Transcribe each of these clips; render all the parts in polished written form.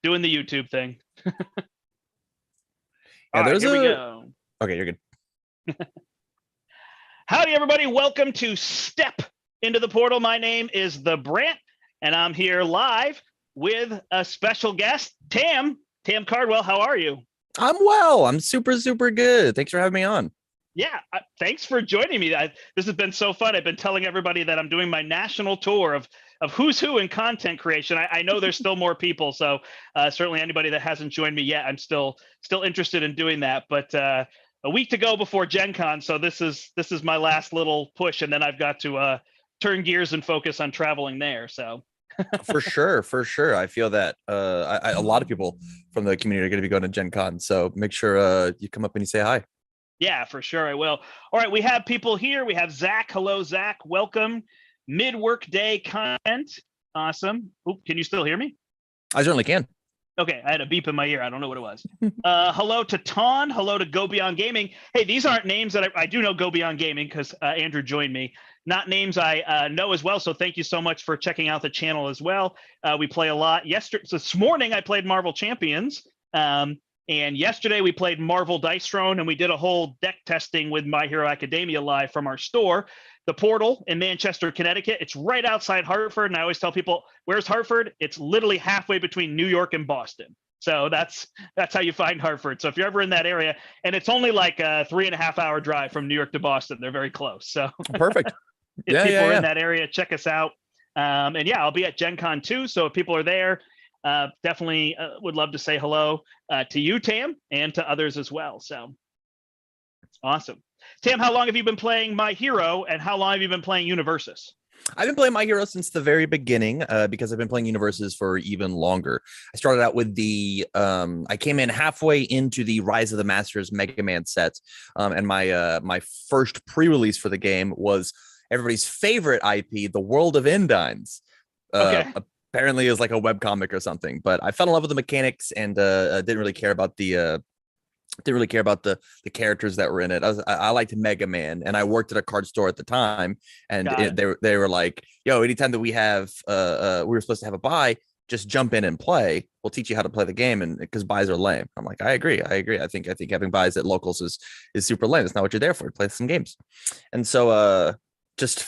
doing the YouTube thing. Yeah, All right, there's here we a. go. Okay, you're good. Howdy, everybody. Welcome to Step into the Portal. My name is the Brandt, and I'm here live with a special guest, Tam Cardwell. How are you? I'm well. I'm super good. Thanks for having me on. Yeah, thanks for joining me. This has been so fun. I've been telling everybody that I'm doing my national tour of who's who in content creation. I know there's still more people, so certainly anybody that hasn't joined me yet, I'm still interested in doing that. But a week to go before Gen Con, so this is my last little push, and then I've got to turn gears and focus on traveling there. So For sure. I feel that a lot of people from the community are going to be going to Gen Con, so make sure you come up and you say hi. yeah, for sure I will. All right, we have people here. We have Zach. Hello, Zach. Welcome. Mid-work day content. Awesome. Oop, can you still hear me? I certainly can. Okay, I had a beep in my ear. I don't know what it was. Hello to Ton. Hello to Go Beyond Gaming. Hey, these aren't names that I do know Go Beyond Gaming because Andrew joined me. Not names I know as well. So thank you so much for checking out the channel as well. We play a lot. So this morning I played Marvel Champions. And yesterday we played Marvel Dice Throne, and we did a whole deck testing with My Hero Academia live from our store. The Portal in Manchester, Connecticut. It's right outside Hartford. And I always tell people, where's Hartford? It's literally halfway between New York and Boston. So that's how you find Hartford. So if you're ever in that area, and it's only like a 3.5 hour drive from New York to Boston, they're very close. So Perfect. if people are in that area, check us out. And yeah, I'll be at Gen Con too. So if people are there, definitely would love to say hello to you, Tam, and to others as well. So awesome. Tam, how long have you been playing My Hero, and how long have you been playing Universus? I've been playing My Hero since the very beginning because I've been playing Universes for even longer. I started out with I came in halfway into the Rise of the Masters Mega Man set, and my first pre-release for the game was everybody's favorite IP, The World of Endines. Okay. Apparently it was like a webcomic or something, but I fell in love with the mechanics and didn't really care about the characters that were in it. I liked Mega Man, and I worked at a card store at the time, and they were like, "Yo, anytime that we have we were supposed to have a buy, just jump in and play. We'll teach you how to play the game." And because buys are lame, I'm like, I agree. I think having buys at locals is super lame. It's not what you're there for. Play some games, and so just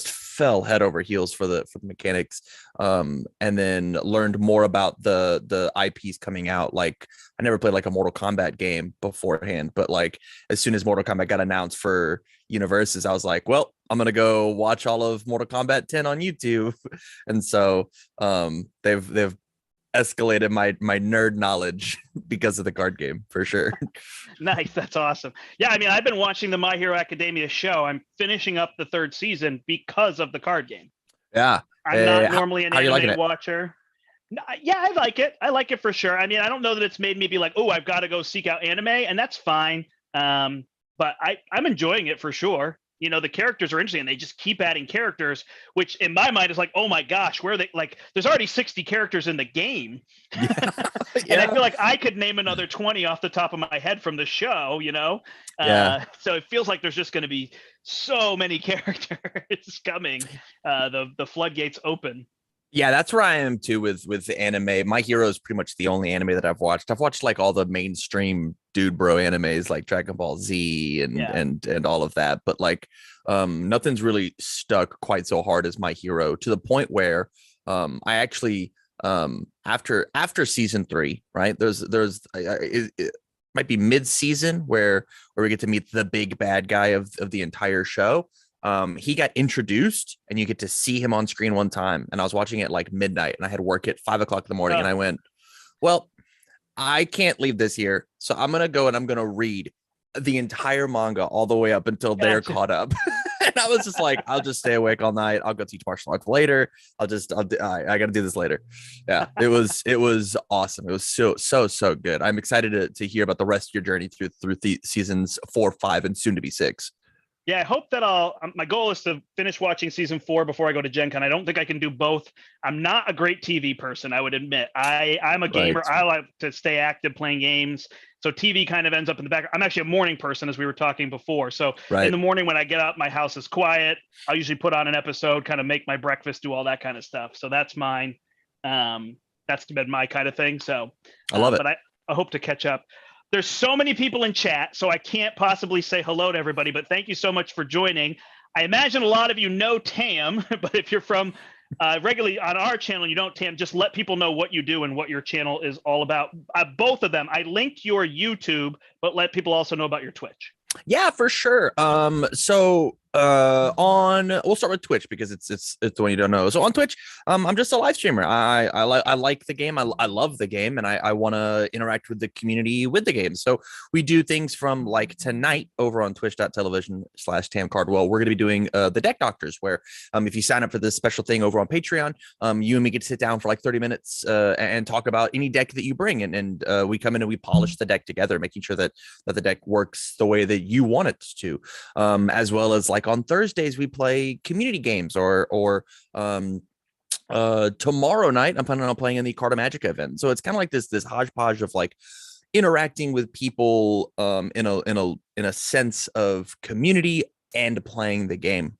fell head over heels for the mechanics, and then learned more about the IPs coming out. Like I never played like a Mortal Kombat game beforehand, but like as soon as Mortal Kombat got announced for Universes, I was like, well, I'm gonna go watch all of Mortal Kombat 10 on YouTube. And so they've escalated my nerd knowledge because of the card game for sure. Nice. That's awesome. Yeah, I mean, I've been watching the My Hero Academia show. I'm finishing up the 3rd season because of the card game. Yeah. I'm not normally an anime watcher. Yeah, I like it. I like it for sure. I mean, I don't know that it's made me be like, oh, I've got to go seek out anime, and that's fine. But I'm enjoying it for sure. You know, the characters are interesting, and they just keep adding characters, which in my mind is like, oh my gosh, where are they? Like, there's already 60 characters in the game. Yeah. And I feel like I could name another 20 off the top of my head from the show, you know? So it feels like there's just going to be so many characters coming. The floodgates open. Yeah, that's where I am too with the anime. My Hero is pretty much the only anime that I've watched. I've watched like all the mainstream dude bro animes like Dragon Ball Z and all of that, but like nothing's really stuck quite so hard as My Hero, to the point where I actually after season 3, right? It might be mid-season where we get to meet the big bad guy of the entire show. He got introduced and you get to see him on screen one time, and I was watching it like midnight, and I had work at 5 o'clock in the morning, and I went, well, I can't leave this here, so I'm gonna go and I'm gonna read the entire manga all the way up until they're caught up. And I was just like, I'll just stay awake all night. I'll go teach martial arts later. I gotta do this later. Yeah, it was awesome. It was so good. I'm excited to hear about the rest of your journey through the seasons 4, 5, and soon to be 6. Yeah, I hope that my goal is to finish watching season 4 before I go to Gen Con. I don't think I can do both. I'm not a great TV person, I would admit. I'm a gamer. Right. I like to stay active playing games. So TV kind of ends up in the back. I'm actually a morning person, as we were talking before. So in the morning when I get up, my house is quiet. I'll usually put on an episode, kind of make my breakfast, do all that kind of stuff. So that's mine. that's been my kind of thing. So I love it. But I hope to catch up. There's so many people in chat, so I can't possibly say hello to everybody, but thank you so much for joining. I imagine a lot of you know Tam, but if you're from regularly on our channel, you don't, Tam, just let people know what you do and what your channel is all about. Both of them. I linked your YouTube, but let people also know about your Twitch. Yeah, for sure. So we'll start with Twitch because it's the one you don't know. So on Twitch, I'm just a live streamer. I like the game. I love the game, and I want to interact with the community with the game. So we do things from like tonight over on twitch.tv/Tam Cardwell. We're going to be doing the Deck Doctors, where if you sign up for this special thing over on Patreon, you and me get to sit down for like 30 minutes and talk about any deck that you bring, and we come in and we polish the deck together, making sure that the deck works the way that you want it to, as well as like on Thursdays we play community games, or tomorrow night I'm planning on playing in the Carta Magica event. So it's kind of like this hodgepodge of like interacting with people in a sense of community and playing the game.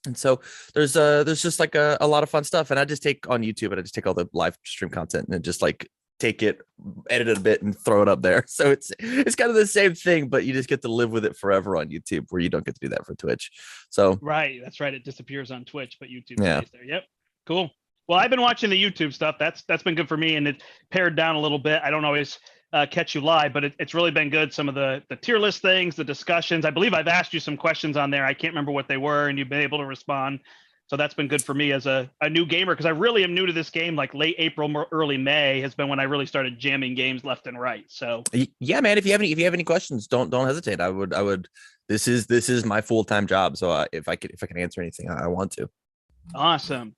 And so there's just like a lot of fun stuff, and I just take on YouTube, and I just take all the live stream content and just like take it, edit it a bit, and throw it up there. So it's kind of the same thing, but you just get to live with it forever on YouTube, where you don't get to do that for Twitch. So right, that's right. It disappears on Twitch, but YouTube stays there. Yep, cool. Well, I've been watching the YouTube stuff. That's been good for me, and it pared down a little bit. I don't always catch you live, but it's really been good. Some of the tier list things, the discussions. I believe I've asked you some questions on there. I can't remember what they were, and you've been able to respond. So that's been good for me as a new gamer, because I really am new to this game. Like late April, early May has been when I really started jamming games left and right. So yeah, man, if you have any questions, don't hesitate. I would. This is my full-time job. So if I can answer anything, I want to. Awesome.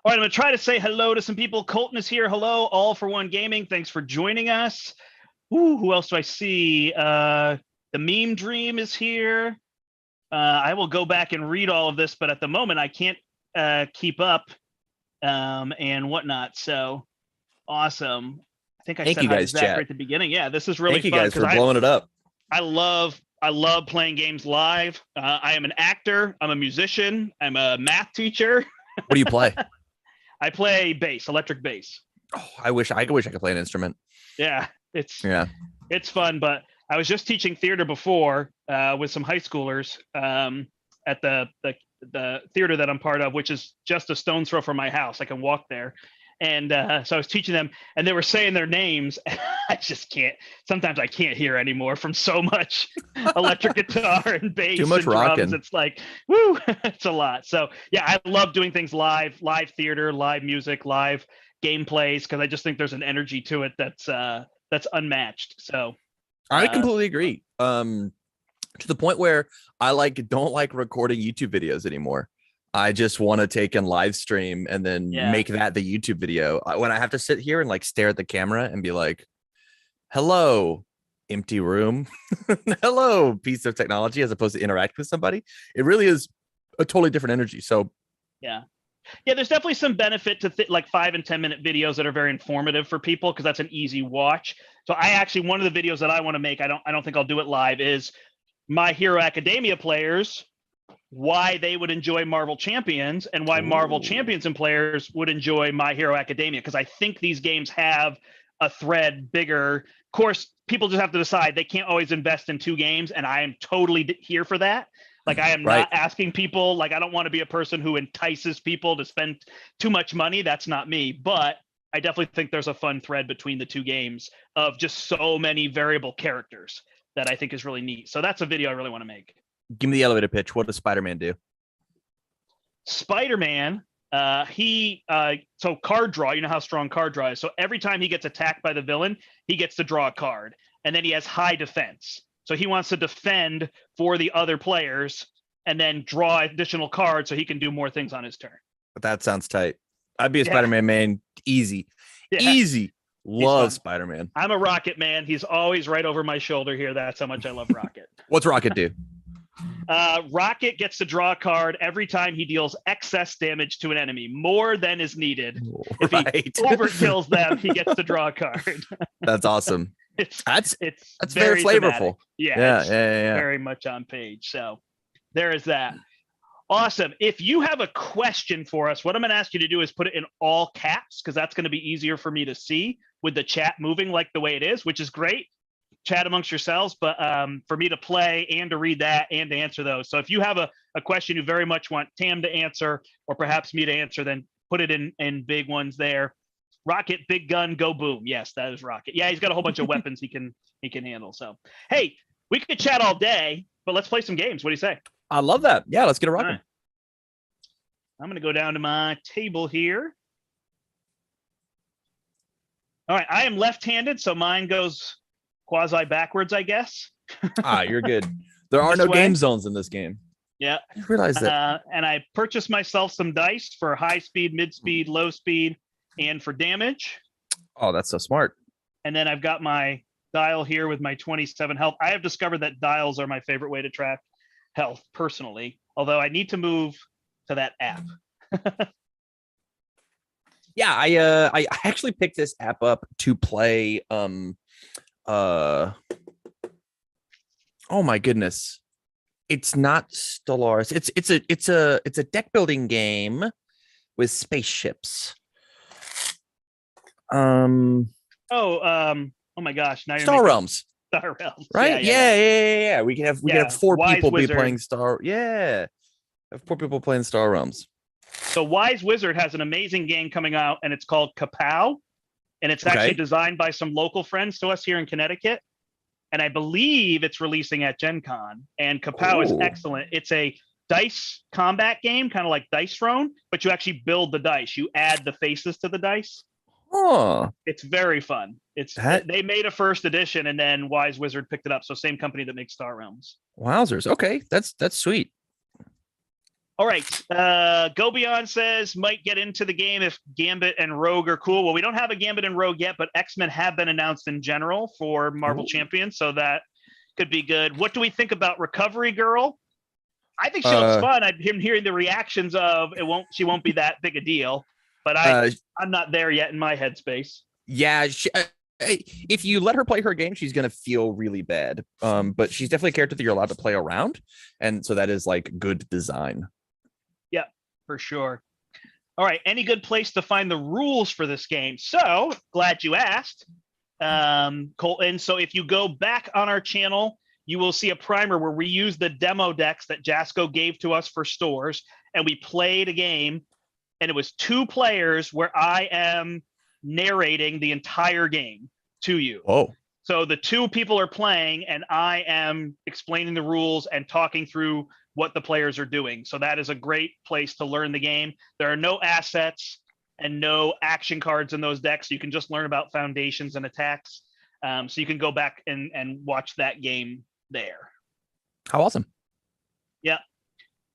All right, I'm gonna try to say hello to some people. Colton is here. Hello, All for One Gaming. Thanks for joining us. Ooh, who else do I see? The Meme Dream is here. I will go back and read all of this, but at the moment I can't keep up and whatnot. So awesome. I think I said hi to Zach right at the beginning. Yeah, this is really fun. Thank you guys for blowing it up. I love playing games live. I am an actor. I'm a musician. I'm a math teacher. What do you play? I play bass, electric bass. Oh, I wish I could play an instrument. Yeah, it's fun. But I was just teaching theater before with some high schoolers at the theater that I'm part of, which is just a stone's throw from my house. I can walk there. And so I was teaching them, and they were saying their names. I just can't. Sometimes I can't hear anymore from so much electric guitar and bass. Too much and drums. rocking. It's like, woo, it's a lot. So yeah, I love doing things live theater, live music, live gameplays, because I just think there's an energy to it that's unmatched. So I completely agree. To the point where I don't like recording YouTube videos anymore. I just want to take and live stream and then make that the YouTube video. When I have to sit here and like stare at the camera and be like, hello, empty room. Hello, piece of technology, as opposed to interact with somebody. It really is a totally different energy. So yeah, there's definitely some benefit to like 5 and 10 minute videos that are very informative for people, because that's an easy watch. So I actually, one of the videos that I want to make, I don't think I'll do it live, is My Hero Academia players, why they would enjoy Marvel Champions, and why Marvel Champions and players would enjoy My Hero Academia, because I think these games have a thread bigger. Of course, people just have to decide. They can't always invest in 2 games, and I am totally here for that. Like, I am not asking people, like, I don't want to be a person who entices people to spend too much money. That's not me. But I definitely think there's a fun thread between the 2 games of just so many variable characters that I think is really neat. So that's a video I really want to make. Give me the elevator pitch. What does Spider-Man do? Spider-Man, so card draw, you know how strong card draw is. So every time he gets attacked by the villain, he gets to draw a card. And then he has high defense. So he wants to defend for the other players and then draw additional cards so he can do more things on his turn. That sounds tight. I'd be a Spider-Man man. Easy. Easy. Love Spider-Man. I'm a Rocket man. He's always right over my shoulder here. That's how much I love Rocket. What's Rocket do? Rocket gets to draw a card every time he deals excess damage to an enemy, more than is needed. If he overkills them, he gets to draw a card. That's awesome. That's very flavorful. Yeah, very much on page. So there is that. Awesome. If you have a question for us, what I'm going to ask you to do is put it in all caps, because that's going to be easier for me to see with the chat moving like the way it is, which is great. Chat amongst yourselves, but for me to play and to read that and to answer those. So if you have a question you very much want Tam to answer, or perhaps me to answer, then put it in big ones there. Rocket, big gun, go boom. Yes, that is Rocket. Yeah, he's got a whole bunch of weapons he can handle. So hey, we could chat all day, but let's play some games. What do you say? I love that. Yeah, let's get a rocking. Right. I'm going to go down to my table here. All right, I am left-handed, so mine goes quasi backwards, I guess. You're good. There are no game zones in this game. Yeah, I realize that. And I purchased myself some dice for high speed, mid speed, low speed, and for damage. Oh, that's so smart. And then I've got my dial here with my 27 health. I have discovered that dials are my favorite way to track health personally, although I need to move to that app. Yeah, I actually picked this app up to play oh my goodness. It's not Stellaris. It's a deck building game with spaceships. Oh my gosh, now Star Realms. Star Realms. Right? Yeah. We can have four people Wizard. be playing Star. Yeah. Have 4 people playing Star Realms. So Wise Wizard has an amazing game coming out, and it's called Kapow, and it's actually designed by some local friends to us here in Connecticut, and I believe it's releasing at Gen Con. And Kapow is excellent. It's a dice combat game, kind of like Dice Throne, but you actually build the dice. You add the faces to the dice. Oh, it's very fun. They made a first edition, and then Wise Wizard picked it up. So same company that makes Star Realms. Wowzers. Okay, that's sweet. All right. Go Beyond says might get into the game if Gambit and Rogue are cool. Well, we don't have a Gambit and Rogue yet, but X-Men have been announced in general for Marvel Champions, so that could be good. What do we think about Recovery Girl? I think she looks fun. I'm hearing the reactions of she won't be that big a deal, but I'm not there yet in my headspace. Yeah, if you let her play her game, she's gonna feel really bad. But she's definitely a character that you're allowed to play around, and so that is like good design. Yeah, for sure. All right, any good place to find the rules for this game? So glad you asked, Colton. So if you go back on our channel, you will see a primer where we use the demo decks that Jasco gave to us for stores, and we played a game, and it was 2 players where I am narrating the entire game to you. Oh. So the 2 people are playing, and I am explaining the rules and talking through what the players are doing. So that is a great place to learn the game. There are no assets and no action cards in those decks. You can just learn about foundations and attacks. So you can go back and watch that game there. How awesome. Yeah.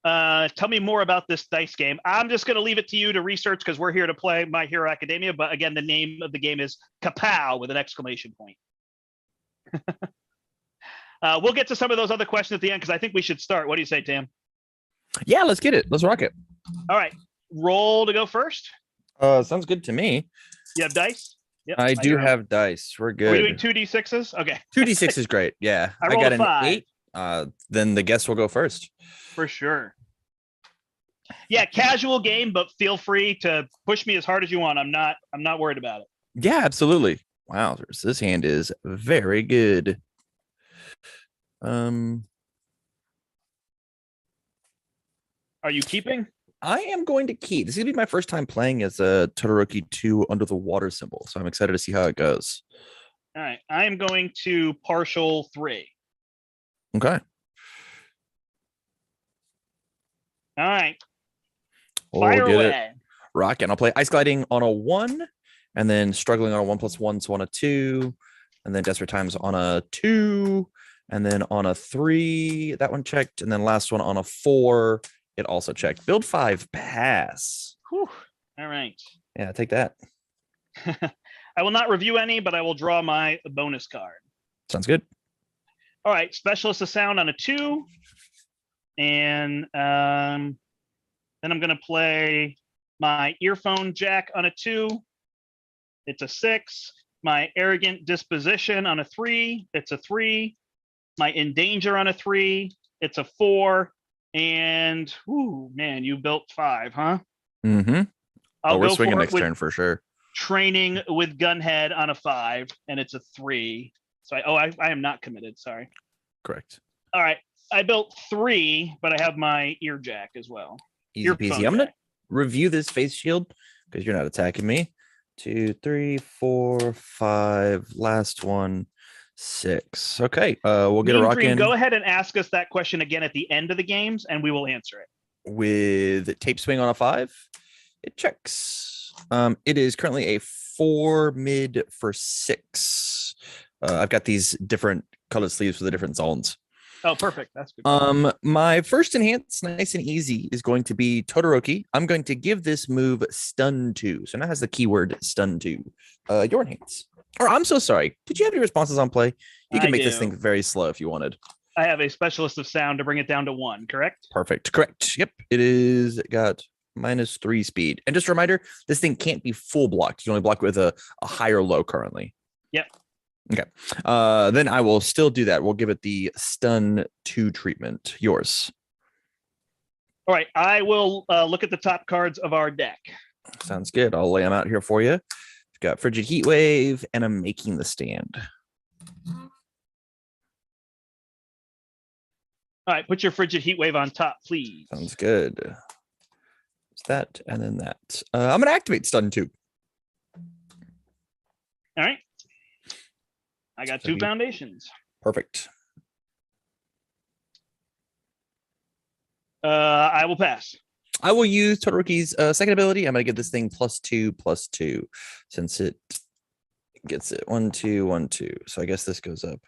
Tell me more about this dice game. I'm just going to leave it to you to research because we're here to play My Hero Academia. But again, the name of the game is Kapow with an exclamation point. We'll get to some of those other questions at the end because I think we should start. What do you say, Tam? Yeah, let's get it. Let's rock it. All right. Roll to go first. Sounds good to me. You have dice? Yep, I do have dice. We're good. Are we doing 2d6s? Okay. 2d6 is great. Yeah. I got an 5. 8. Then the guest will go first. For sure. Yeah, casual game, but feel free to push me as hard as you want. I'm not worried about it. Yeah, absolutely. Wow, this hand is very good. Are you keeping? I am going to keep. This is gonna be my first time playing as a Todoroki 2 under the water symbol, so I'm excited to see how it goes. All right, I am going to partial 3. Okay. All right. Fire away. Rocket. I'll play Ice Gliding on a 1, and then Struggling on a 1+1, so on a 2, and then Desperate Times on a 2, and then on a 3. That one checked, and then last one on a 4. It also checked. Build 5, pass. Whew. All right. Yeah, take that. I will not review any, but I will draw my bonus card. Sounds good. All right. Specialist of Sound on a 2. And then I'm going to play my Earphone Jack on a 2. It's a 6. My Arrogant Disposition on a 3. It's a 3. My Endanger on a 3. It's a 4. And, ooh, man, you built 5, huh? Mm-hmm. I'll We're go swinging for it next with turn for sure. training with Gunhead on a 5, and it's a 3. So I am not committed. Sorry. Correct. All right. I built 3, but I have my ear jack as well. Easy peasy. I'm going to review this face shield because you're not attacking me. 2, 3, 4, 5. Last one, 6. Okay. We'll get a rock in. Go ahead and ask us that question again at the end of the games, and we will answer it. With tape swing on a 5, it checks. It is currently a 4 mid for 6. I've got these different colored sleeves for the different zones. Oh, perfect. That's good. My first enhance, nice and easy, is going to be Todoroki. I'm going to give this move stun 2. So now it has the keyword stun 2. Your enhance. Or I'm so sorry. Did you have any responses on play? You can make this thing very slow if you wanted. I have a specialist of sound to bring it down to 1, correct? Perfect. Correct. Yep. It is got -3 speed. And just a reminder, this thing can't be full blocked. You can only block with a high or low currently. Yep. Okay. Then I will still do that. We'll give it the stun 2 treatment. Yours. All right. I will look at the top cards of our deck. Sounds good. I'll lay them out here for you. We've got Frigid Heat Wave, and I'm making the stand. All right, put your Frigid Heat Wave on top, please. Sounds good. It's that, and then that. I'm going to activate stun 2. All right. I got 2 foundations. Perfect. I will pass. I will use Todoroki's second ability. I'm going to give this thing +2/+2 since it gets it 1, 2, 1, 2. So I guess this goes up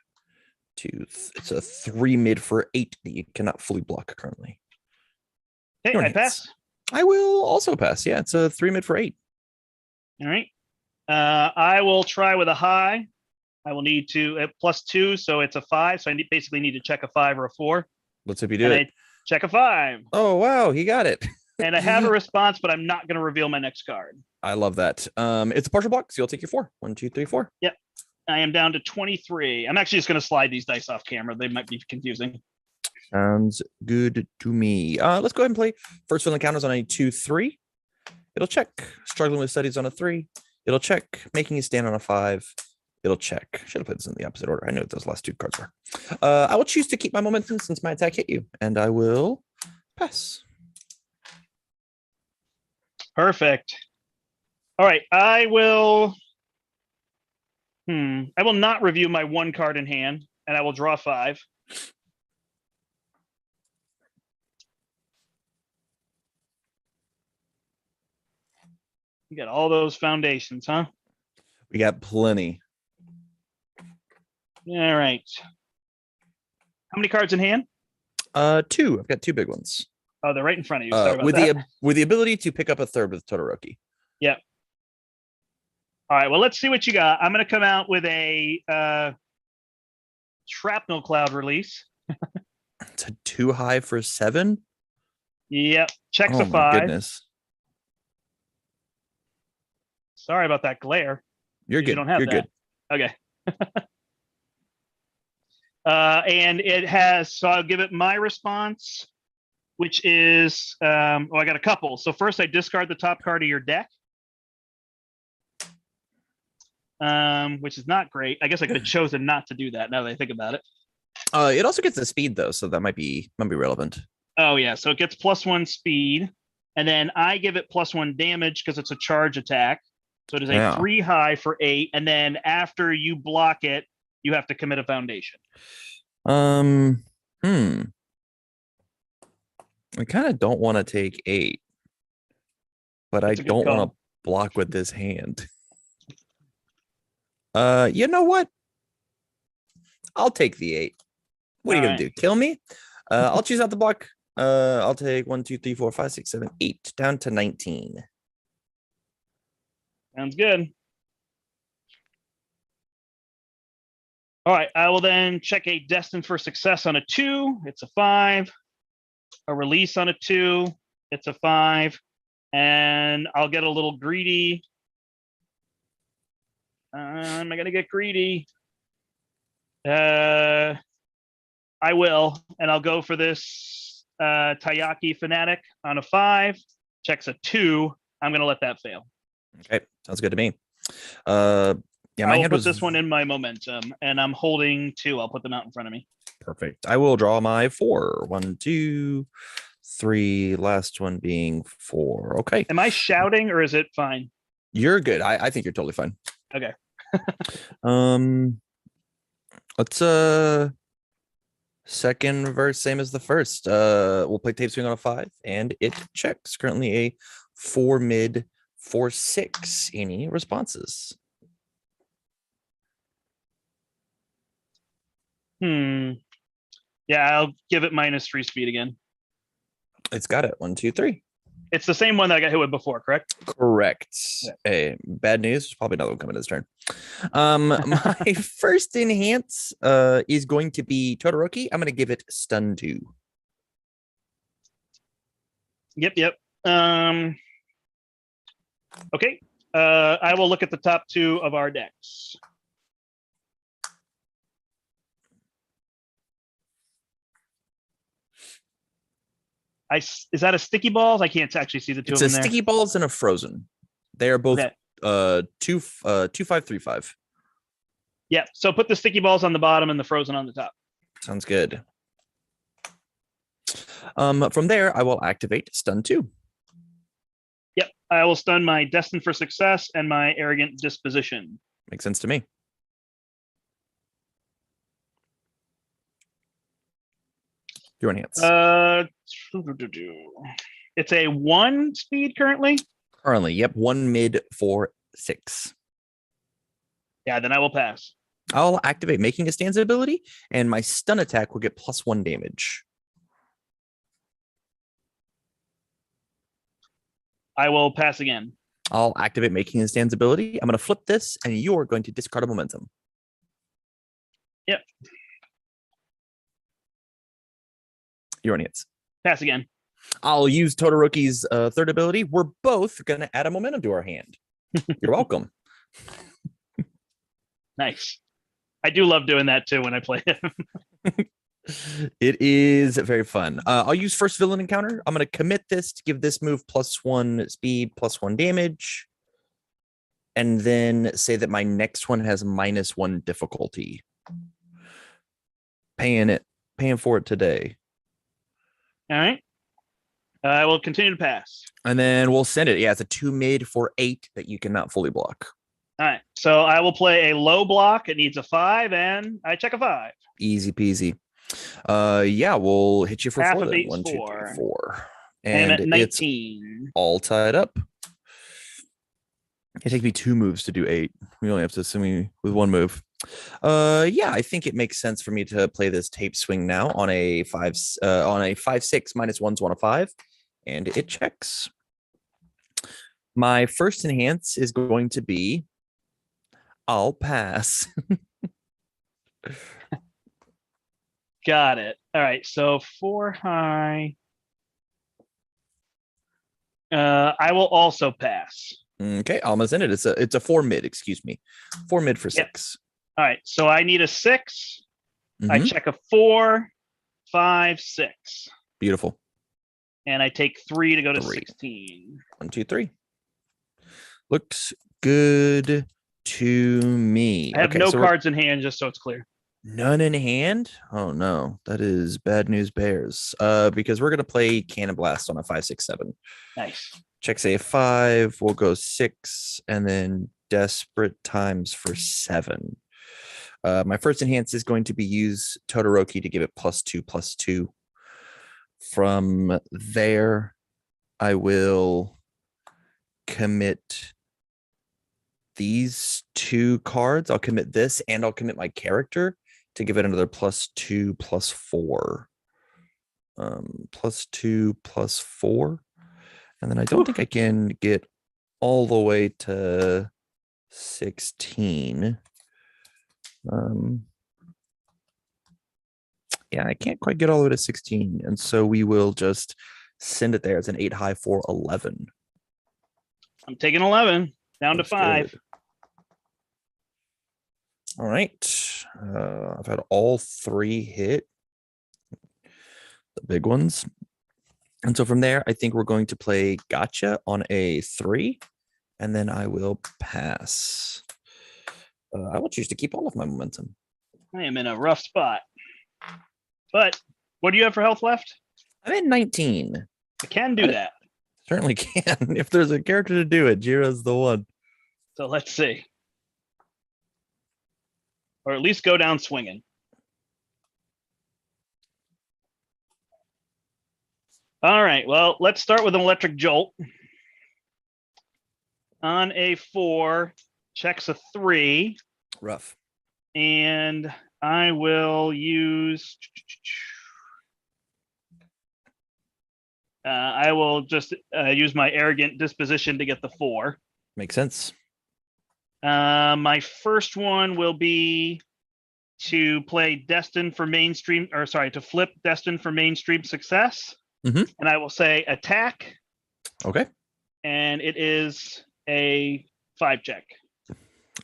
to it's a 3 mid for 8 that you cannot fully block currently. Hey, I pass. I will also pass. Yeah, it's a 3 mid for 8. All right. I will try with a high. I will need to at +2, so it's a 5. So I basically need to check a 5 or a 4. Let's hope you do it. I check a 5. Oh wow, he got it. And I have a response, but I'm not going to reveal my next card. I love that. It's a partial block, so you'll take your 4. 1, 2, 3, 4. Yep. I am down to 23. I'm actually just going to slide these dice off camera. They might be confusing. Sounds good to me. Let's go ahead and play first fill encounters on a 2, 3. It'll check. Struggling with studies on a 3. It'll check. Making a stand on a 5. It'll check. Should have put this in the opposite order. I know what those last 2 cards were. I will choose to keep my momentum since my attack hit you, and I will pass. Perfect. All right. I will not review my 1 card in hand, and I will draw 5. You got all those foundations, huh? We got plenty. All right. How many cards in hand? 2. I've got 2 big ones. Oh, they're right in front of you. Sorry about that. With the ability to pick up a third with Todoroki. Yep. All right. Well, let's see what you got. I'm going to come out with a shrapnel cloud release. It's a 2 high for 7. Yep. Checks a 5. My goodness. Sorry about that glare. You're good. You don't have You're that. good. Okay. And it has, so I'll give it my response, which is, I got a couple. So first I discard the top card of your deck, which is not great. I guess I could have chosen not to do that now that I think about it. It also gets the speed though, so that might be relevant. Oh yeah, so it gets +1 speed, and then I give it +1 damage because it's a charge attack. So it is a 3 high for 8, and then after you block it, you have to commit a foundation. I kind of don't want to take 8, but I don't want to block with this hand. You know what? I'll take the 8. What are you gonna do? Kill me? I'll choose out the block. I'll take 1, 2, 3, 4, 5, 6, 7, 8 down to 19. Sounds good. All right, I will then check a destined for success on a 2. It's a 5. A release on a 2. It's a 5. And I'll get a little greedy. Am I going to get greedy? I will, and I'll go for this Taiyaki Fanatic on a 5. Checks a 2. I'm going to let that fail. Okay, sounds good to me. Yeah, my I will hand put was this one in my momentum, and I'm holding 2. I'll put them out in front of me. perfect. I will draw my 4. 1, 2, 3. Last one being 4. Okay. Am I shouting or is it fine? You're good. I think you're totally fine. Okay. Let's second verse, same as the first. We'll play tape swing on a 5, and it checks. Currently a 4 mid, 4 6. Any responses? Yeah, I'll give it -3 speed again. It's got it. 1, 2, 3. It's the same one that I got hit with before, correct? Correct. Yeah. Hey, bad news. There's probably another one coming this turn. My first enhance is going to be Todoroki. I'm going to give it stun 2. Yep. Okay. I will look at the top 2 of our decks. Is that a sticky balls? I can't actually see the 2 It's of a them there. sticky balls and a frozen. They are both Okay. 2 5 3 5. Yeah. So put the sticky balls on the bottom and the frozen on the top. Sounds good. From there, I will activate stun 2. Yep. I will stun my Destined for Success and my Arrogant Disposition. Makes sense to me. Your enhance. It's a 1 speed currently. Currently, yep, 1 mid, 4 6. Yeah, then I will pass. I'll activate Making a Stance ability, and my stun attack will get +1 damage. I will pass again. I'll activate Making a Stance ability. I'm going to flip this, and you're going to discard a momentum. Yep. Your enhance. Pass again. I'll use Todoroki's third ability. We're both going to add a momentum to our hand. You're welcome. Nice. I do love doing that too when I play him. It is very fun. I'll use first villain encounter. I'm going to commit this to give this move +1 speed, +1 damage. And then say that my next one has -1 difficulty. Paying for it today. All right. I will continue to pass. And then we'll send it. Yeah, it's a 2 mid for 8 that you cannot fully block. All right. So I will play a low block. It needs a 5, and I check a 5. Easy peasy. Yeah, we'll hit you for Half 4 of then. 8's 1, 2, 3, 4. 4. And And at 19. it's all tied up. It takes me 2 moves to do 8. We only have to assume with 1 move. Yeah, I think it makes sense for me to play this tape swing now on a 5 6 -1 on a 5, and it checks. My first enhance is going to be I'll pass. Got it. All right. So 4 high. I will also pass. Okay, almost in it. It's a 4 mid, excuse me. 4 mid for 6. All right. So I need a 6. I check a 4, 5, 6. Beautiful. And I take 3 to go to 3. 16. 1, 2, 3. Looks good to me. I have no cards in hand, just so it's clear. None in hand? Oh no, that is bad news bears. Because we're gonna play Cannon Blast on a 5 6 7. Nice. Checks a 5, we'll go 6, and then Desperate Times for 7. My first enhance is going to be use Todoroki to give it +2/+2. From there, I will commit these 2 cards. I'll commit this, and I'll commit my character to give it another +2/+4. +2/+4. And then I don't think I can get all the way to 16. Yeah, I can't quite get all the way to 16. And so we will just send it there as an 8 high for 11. I'm taking 11 down to 5. Good. All right. I've had all 3 hit. The big ones. And so from there, I think we're going to play gotcha on a 3, and then I will pass. I will choose to keep all of my momentum. I am in a rough spot. But what do you have for health left? I'm at 19. I can do that. Certainly can. If there's a character to do it, Jira's the one. So let's see. Or at least go down swinging. All right. Well, let's start with an electric jolt. On a 4, checks a 3. Rough. And I will use. I will just use my arrogant disposition to get the 4. Makes sense. My first one will be to play Destined for mainstream, or sorry, to flip Destined for mainstream success. Mm-hmm. And I will say attack. Okay. And it is a 5 check.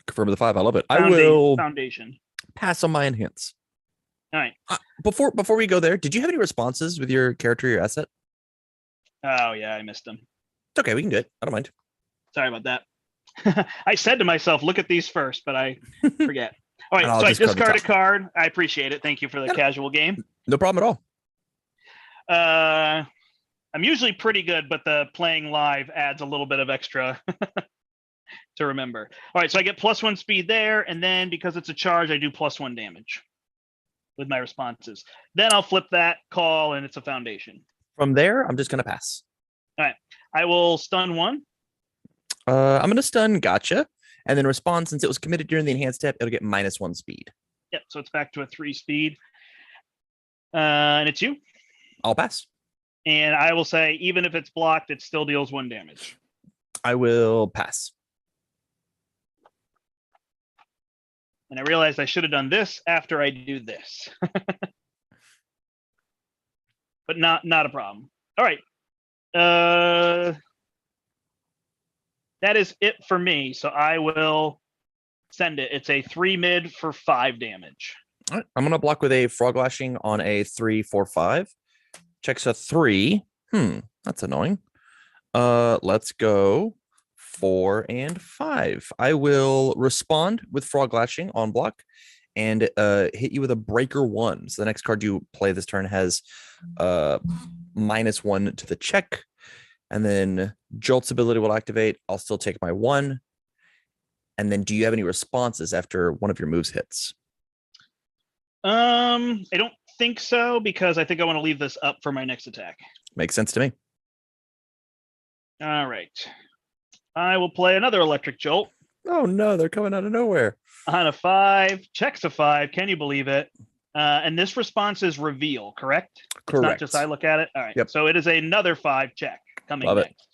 Confirm the 5. I love it. I will foundation. Pass on my enhance. All right. Before we go there, did you have any responses with your character, your asset? Oh yeah, I missed them. It's okay. We can do it. I don't mind. Sorry about that. I said to myself, look at these first, but I forget. All right, so I discard a card. I appreciate it. Thank you for the casual game. No problem at all. I'm usually pretty good, but the playing live adds a little bit of extra to remember. All right, so I get +1 speed there, and then because it's a charge, I do +1 damage with my responses. Then I'll flip that call, and it's a foundation. From there, I'm just going to pass. All right, I will stun 1. I'm going to stun gotcha, and then respond, since it was committed during the enhanced step, it'll get -1 speed. Yep, so it's back to a 3 speed. And it's you. I'll pass. And I will say, even if it's blocked, it still deals 1 damage. I will pass. And I realized I should have done this after I do this. But not a problem. All right. That is it for me. So I will send it. It's a 3 mid for 5 damage. All right. I'm going to block with a frog lashing on a 3, 4, 5. Checks a 3. That's annoying. Let's go 4 and 5. I will respond with frog lashing on block and hit you with a breaker 1. So the next card you play this turn has -1 to the check. And then Jolt's ability will activate. I'll still take my 1. And then do you have any responses after one of your moves hits? I don't think so, because I think I want to leave this up for my next attack. Makes sense to me. All right. I will play another electric jolt. Oh no, they're coming out of nowhere. On a 5, checks a 5. Can you believe it? And this response is reveal, correct? Correct. It's not just I look at it. All right. Yep. So it is another 5 check coming Love next.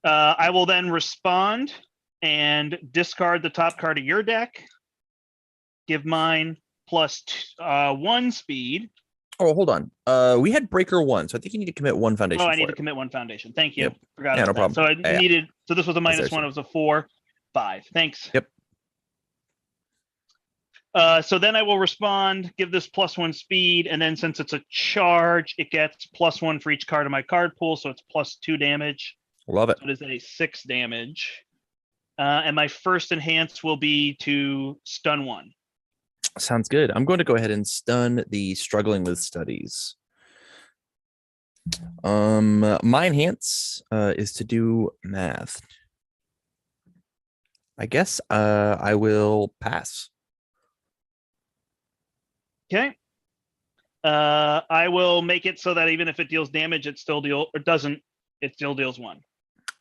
I will then respond and discard the top card of your deck. Give mine +1 speed. Oh, hold on. We had breaker 1, so I think you need to commit 1 foundation. Oh, I need to commit 1 foundation. Thank you. Yep. Forgot Yeah, about no that. So problem. I needed. So this was a -1. It was a 4, 5. Thanks. Yep. So then I will respond, give this +1 speed, and then since it's a charge, it gets +1 for each card in my card pool, so it's +2 damage. Love it. So it is a 6 damage. And my first enhance will be to stun 1. Sounds good. I'm going to go ahead and stun the struggling with studies. My enhance is to do math. I guess I will pass. Okay. I will make it so that even if it deals damage, it still doesn't. It still deals 1.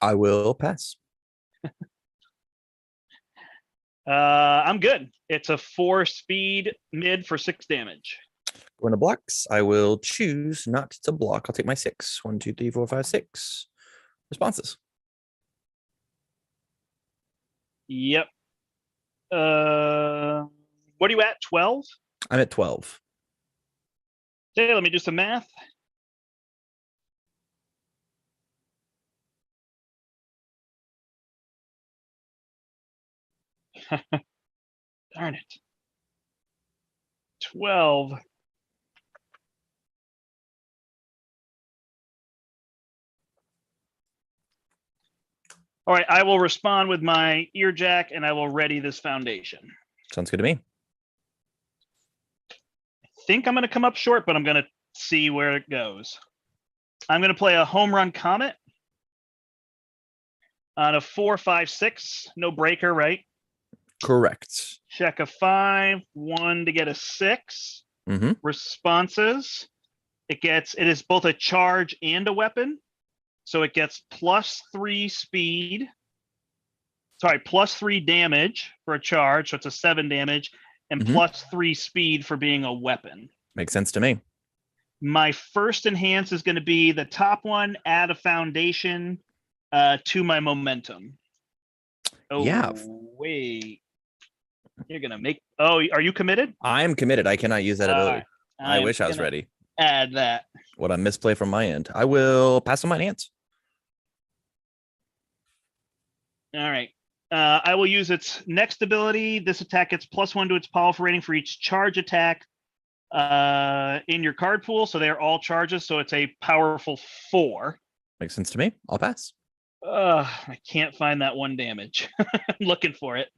I will pass. I'm good. It's a 4 speed mid for 6 damage. Going to blocks. I will choose not to block. I'll take my 6. 1, 2, 3, 4, 5, 6 responses. Yep. What are you at? 12? I'm at 12. Okay, let me do some math. Darn it. 12 All right, I will respond with my earjack, and I will ready this foundation. Sounds good to me. I think I'm going to come up short, but I'm going to see where it goes. I'm going to play a home run comet on a 4, 5, 6. No breaker, right? Correct. Check a 5, 1 to get a 6. Mm-hmm. Responses. It is both a charge and a weapon. So it gets +3 speed. Sorry, +3 damage for a charge. So it's a 7 damage, and +3 speed for being a weapon. Makes sense to me. My first enhance is going to be the top one, add a foundation to my momentum. Oh, yeah. Wait. You're going to make... Oh, are you committed? I'm committed. I cannot use that ability. I wish I was ready. Add that. What a misplay from my end. I will pass on my enhance. All right. I will use its next ability. This attack gets +1 to its powerful rating for each charge attack in your card pool. So they're all charges. So it's a powerful 4. Makes sense to me. I'll pass. I can't find that 1 damage. I'm looking for it.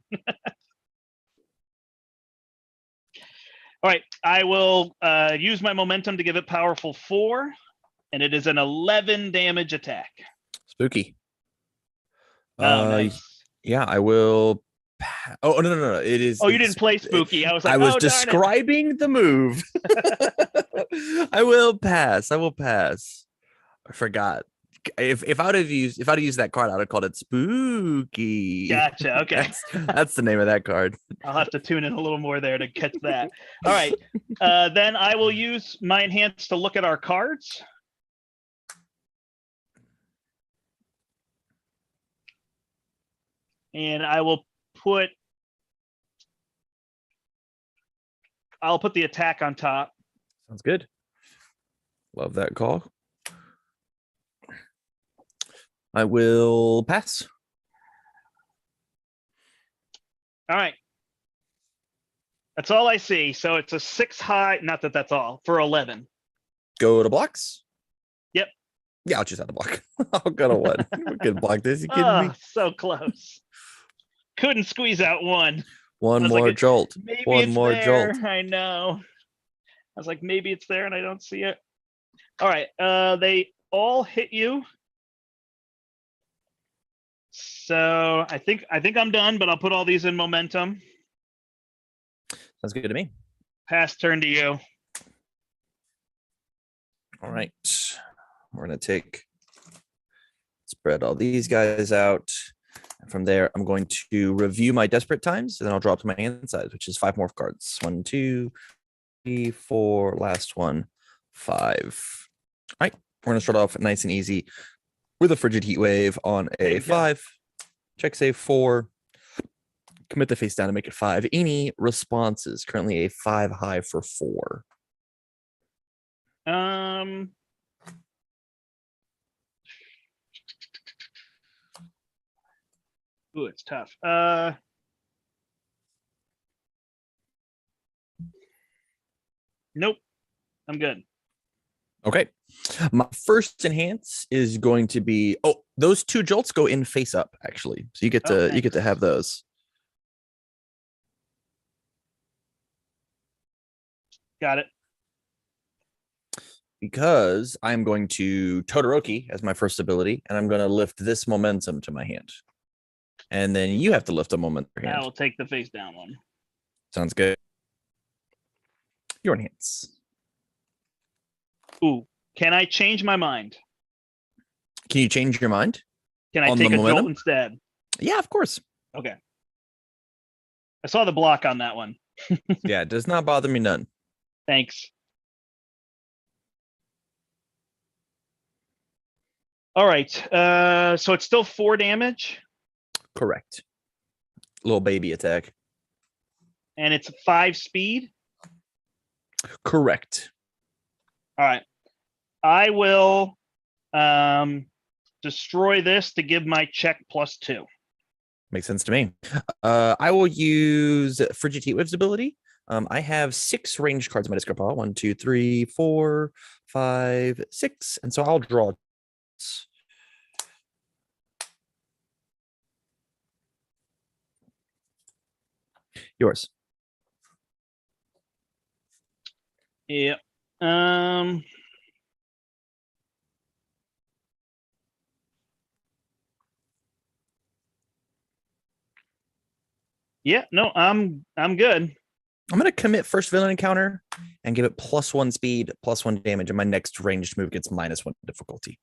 All right. I will use my momentum to give it powerful 4. And it is an 11 damage attack. Spooky. Nice. Yeah, I will. Oh, no. It is. Oh, you didn't play spooky. I was like, I was describing the move. I will pass. I forgot. If I'd have used that card, I'd have called it spooky. Gotcha. Okay. That's the name of that card. I'll have to tune in a little more there to catch that. All right. Then I will use my enhance to look at our cards. And I'll put the attack on top. Sounds good. Love that call. I will pass. All right. That's all I see. So it's a 6 high. Not that that's all for 11. Go to blocks. Yep. Yeah, I'll choose out the block. I'll go to 1. We could block this. You kidding me? So close. Couldn't squeeze out 1. One more jolt. One more jolt. I know. I was like, maybe it's there and I don't see it. All right. They all hit you. So I think I'm done, but I'll put all these in momentum. Sounds good to me. Pass turn to you. All right. We're going to spread all these guys out. And from there, I'm going to review my desperate times, and then I'll drop to my hand size, which is 5 morph cards. 1, 2, 3, 4. Last one, 5. All right. We're going to start off nice and easy with a frigid heat wave on a 5. Check save 4. Commit the face down to make it 5. Any responses? Currently a 5 high for 4. Ooh, it's tough. Nope. I'm good. Okay. My first enhance is going to be those 2 jolts go in face up, actually. So you get to have those. Got it. Because I'm going to Todoroki as my first ability, and I'm going to lift this momentum to my hand. And then you have to lift a moment. I will take the face down one. Sounds good. Your enhance. Ooh, can I change my mind? Can you change your mind? Can I take a jolt instead? Yeah, of course. Okay. I saw the block on that one. Yeah, it does not bother me none. Thanks. All right. So it's still 4 damage. Correct. Little baby attack. And it's 5 speed. Correct. All right. I will destroy this to give my check +2. Makes sense to me. I will use Frigid Heat Wave's ability. I have 6 range cards in my discard pile. 1, 2, 3, 4, 5, 6. And so I'll draw. Yours. Yeah. Yeah, no, I'm good. I'm going to commit first villain encounter and give it +1 speed, +1 damage, and my next ranged move gets -1 difficulty.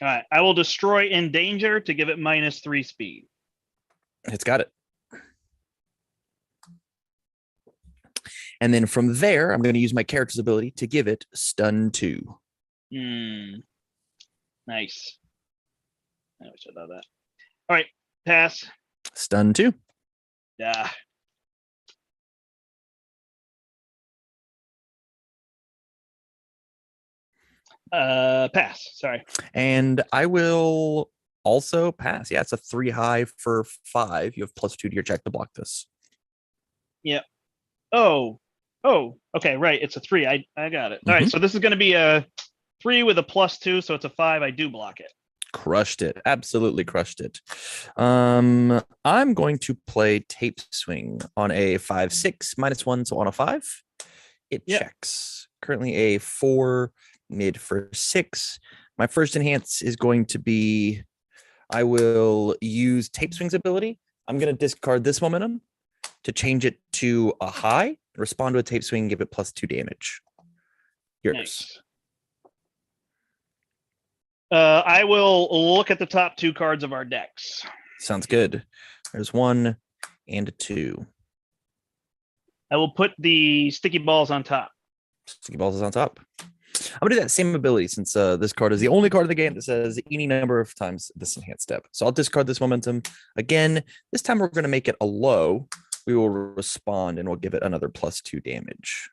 All right. I will destroy Endanger to give it -3 speed. It's got it. And then from there, I'm going to use my character's ability to give it Stun 2. Nice. I wish I thought that. All right. Pass. Stun 2. Yeah. Pass. Sorry. And I will also pass. Yeah, it's a 3 high for 5. You have +2 to your check to block this. Yep. Oh. Okay. Right. It's a 3. I got it. All right. So this is going to be a 3 with a +2, so it's a 5. I do block it. Crushed it. Absolutely crushed it. I'm going to play Tape Swing on a 5/6 -1, so on a 5. It checks. Currently a 4 mid for 6. My first enhance is going to be, I will use Tape Swing's ability. I'm going to discard this momentum to change it to a high, respond to a Tape Swing, give it +2 damage. Yours. Nice. I will look at the top 2 cards of our decks. Sounds good. There's 1 and a 2. I will put the sticky balls on top. Sticky balls is on top. I'm gonna do that same ability since this card is the only card of the game that says any number of times this enhanced step. So I'll discard this momentum again. This time we're going to make it a low. We will respond and we'll give it another +2 damage.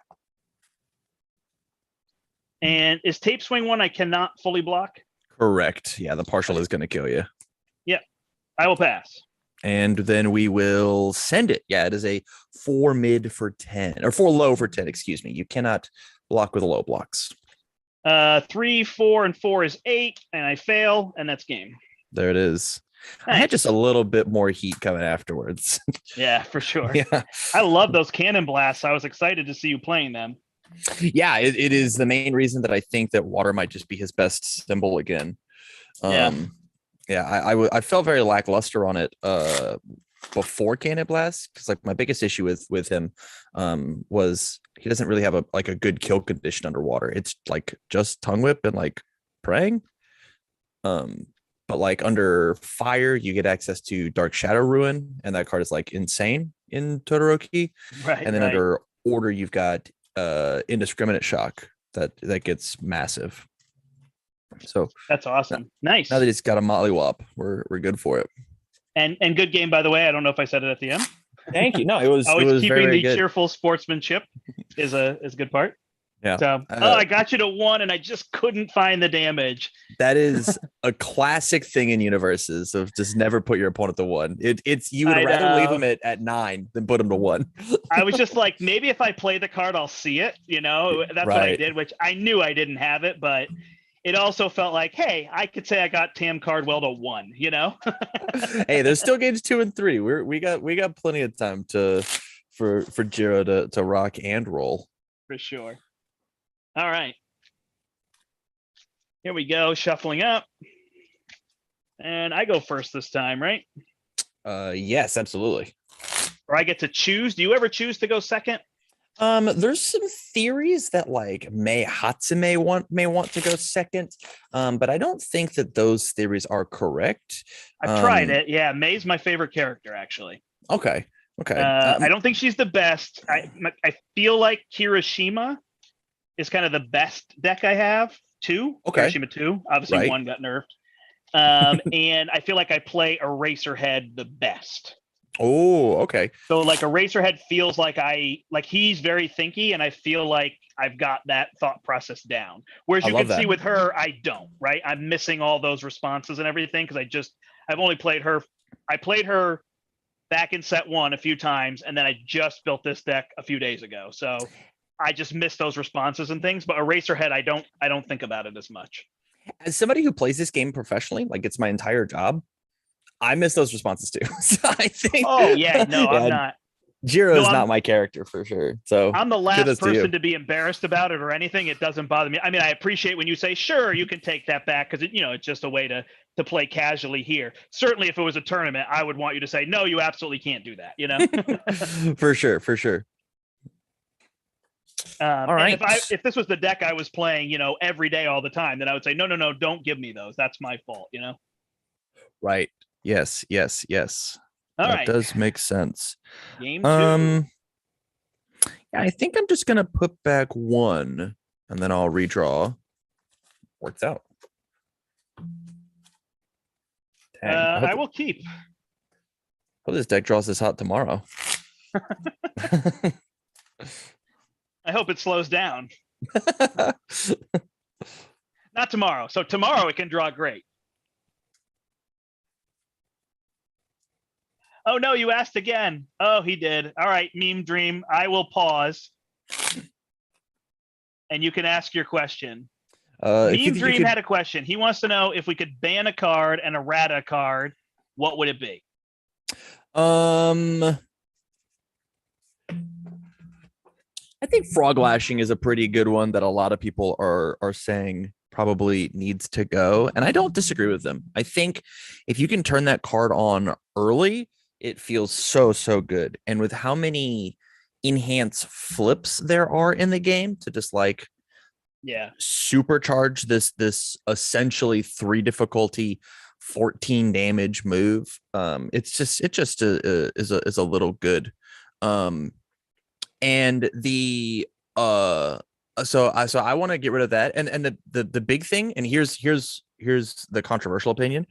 And is Tape Swing one I cannot fully block? Correct. Yeah, the partial is going to kill you. Yep. I will pass. And then we will send it. Yeah, it is a 4 mid for 10 or 4 low for 10. Excuse me. You cannot block with low blocks. 3, 4, and 4 is 8, and I fail, and that's game. There it is. Nice. I had just a little bit more heat coming afterwards. Yeah, for sure. Yeah. I love those cannon blasts. I was excited to see you playing them. Yeah, it is the main reason that I think that water might just be his best symbol again. I felt very lackluster on it before Cannon Blast, because like my biggest issue with him was he doesn't really have a good kill condition underwater. It's like just tongue whip and like praying. But like under fire, you get access to Dark Shadow Ruin, and that card is like insane in Todoroki. Right. And then under order, you've got Indiscriminate Shock that gets massive. So that's awesome. Nice. Now that it's got a Mollywop, we're good for it. And good game, by the way. I don't know if I said it at the end. Thank you. No, it was always keeping very the good. Cheerful sportsmanship is a good part. Yeah. So, I got you to 1, and I just couldn't find the damage. That is a classic thing in universes of just never put your opponent to 1. It's you would rather leave him at 9 than put him to 1. I was just like, maybe if I play the card, I'll see it. You know, that's what I did, which I knew I didn't have it, but it also felt like, hey, I could say I got Tam Cardwell to 1. You know. Hey, there's still games 2 and 3. We got plenty of time for Jiro to rock and roll. For sure. All right. Here we go, shuffling up. And I go first this time, right? Yes, absolutely. Or I get to choose. Do you ever choose to go second? There's some theories that like Hatsume may want to go second, but I don't think that those theories are correct. I've tried it. Yeah, May's my favorite character, actually. Okay. I don't think she's the best. I feel like Kirishima is kind of the best deck I have. 2. Okay. Kirishima 2. Obviously, 1 got nerfed. And I feel like I play Eraserhead the best. Oh, okay. So like Eraserhead feels like he's very thinky, and I feel like I've got that thought process down. Whereas you can see with her, I don't, right? I'm missing all those responses and everything because I've only played her. I played her back in set 1 a few times, and then I just built this deck a few days ago. So I just missed those responses and things, but Eraserhead, I don't think about it as much. As somebody who plays this game professionally, like it's my entire job, I miss those responses too. So I think. Oh yeah, no, I'm not. Jiro No, is not my character for sure. So I'm the last kudos to you. person to be embarrassed about it or anything. It doesn't bother me. I mean, I appreciate when you say, sure, you can take that back because it's just a way to play casually here. Certainly, if it was a tournament, I would want you to say, no, you absolutely can't do that. For sure, for sure. All right. If this was the deck I was playing, every day, all the time, then I would say, no, don't give me those. That's my fault. Right. Yes. All that right. does make sense. Game 2. Yeah, I think I'm just gonna put back 1, and then I'll redraw. Works out. Dang, I will keep. Hope this deck draws this hot tomorrow. I hope it slows down. Not tomorrow. So tomorrow it can draw great. Oh, no, you asked again. Oh, he did. All right, Meme Dream. I will pause. And you can ask your question. Meme Dream had a question. He wants to know if we could ban a card and errata card, what would it be? I think Frog Lashing is a pretty good one that a lot of people are saying probably needs to go. And I don't disagree with them. I think if you can turn that card on early, it feels so good. And with how many enhance flips there are in the game to just like supercharge this essentially 3 difficulty 14 damage move, it just is a little good. And the so I want to get rid of that. And the big thing, and here's the controversial opinion.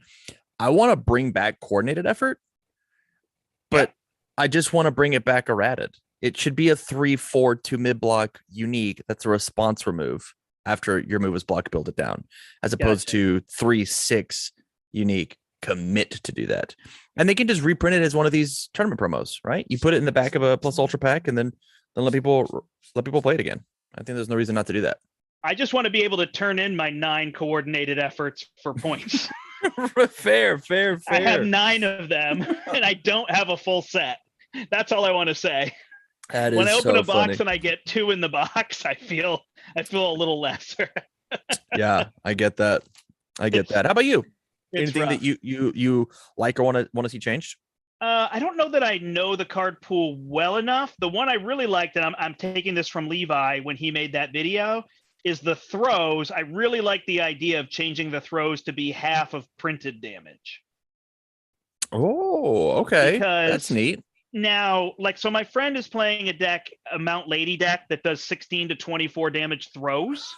I want to bring back coordinated effort, but I just want to bring it back errated. It should be a 3/4 to mid block unique. That's a response remove after your move is blocked, build it down, as opposed to 3/6 unique commit to do that. And they can just reprint it as one of these tournament promos, right? You put it in the back of a plus ultra pack and then let people play it again. I think there's no reason not to do that. I just want to be able to turn in my 9 coordinated efforts for points. Fair. I have 9 of them and I don't have a full set. That's all I want to say. That when is I open so a box funny. and I get 2 in the box, I feel a little lesser. Yeah, I get that. How about you? Anything rough. that you like or want to see changed? I don't know that I know the card pool well enough. The one I really liked, and I'm taking this from Levi when he made that video, is the throws. I really like the idea of changing the throws to be half of printed damage. Oh, okay. Because that's neat. Now, so my friend is playing a Mount Lady deck that does 16 to 24 damage throws.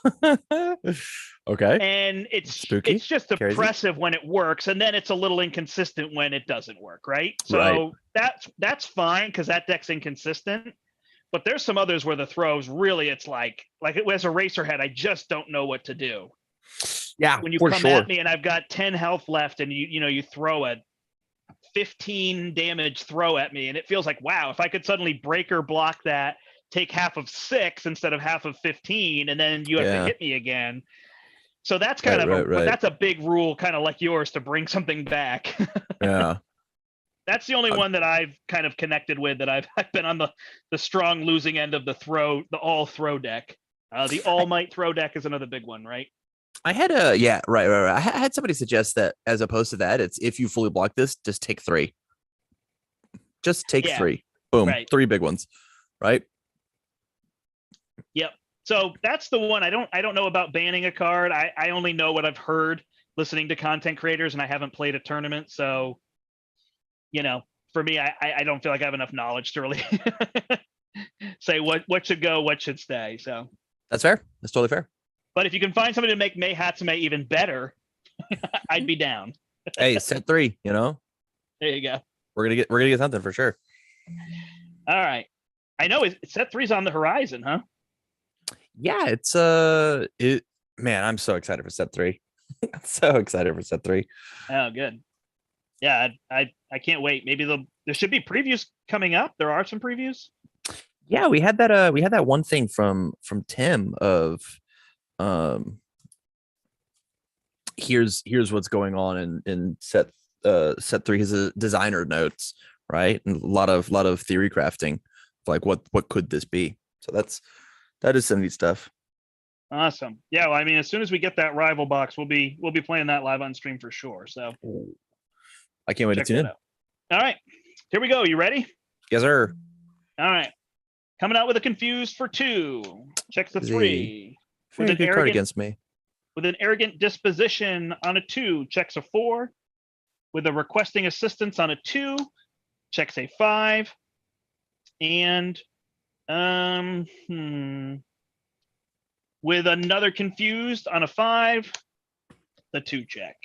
Okay. And it's spooky. It's just oppressive when it works, and then it's a little inconsistent when it doesn't work, right? So that's fine because that deck's inconsistent. But there's some others where the throws really, it's like it was a Racerhead. I just don't know what to do. Yeah, when you come at me and I've got 10 health left, and you throw a 15 damage throw at me, and it feels like, wow, if I could suddenly break or block that, take half of 6 instead of half of 15, and then you have to hit me again. So that's kind of that's a big rule, kind of like yours, to bring something back. Yeah. That's the only one that I've kind of connected with, that I've been on the strong losing end of the all throw deck. The all might throw deck is another big one, right? I had right. I had somebody suggest that as opposed to that, it's if you fully block this, just take 3. Just take 3. Boom. Right. 3 big ones. Right. Yep. So that's the one. I don't know about banning a card. I only know what I've heard listening to content creators, and I haven't played a tournament. So, for me, I don't feel like I have enough knowledge to really say what should go, what should stay. So that's fair. That's totally fair. But if you can find somebody to make Mei Hatsume even better, I'd be down. Hey, set 3, There you go. We're gonna get something for sure. All right. I know set 3's on the horizon, huh? Yeah, it's man, I'm so excited for set 3. I'm so excited for set 3. Oh, good. Yeah, I can't wait. Maybe there should be previews coming up. There are some previews. Yeah, we had that one thing from Tim of here's what's going on in set 3, his designer notes, right? And a lot of theory crafting, like what could this be? So that is some neat stuff. Awesome. Yeah, well, I mean, as soon as we get that rival box, we'll be playing that live on stream for sure. So I can't wait to tune in. Out. All right, here we go. You ready? Yes, sir. All right. Coming out with a confused for 2. Checks the 3. Very good card against me. With an arrogant disposition on a 2, checks a 4. With a requesting assistance on a 2, checks a 5. And with another confused on a 5, the 2 check.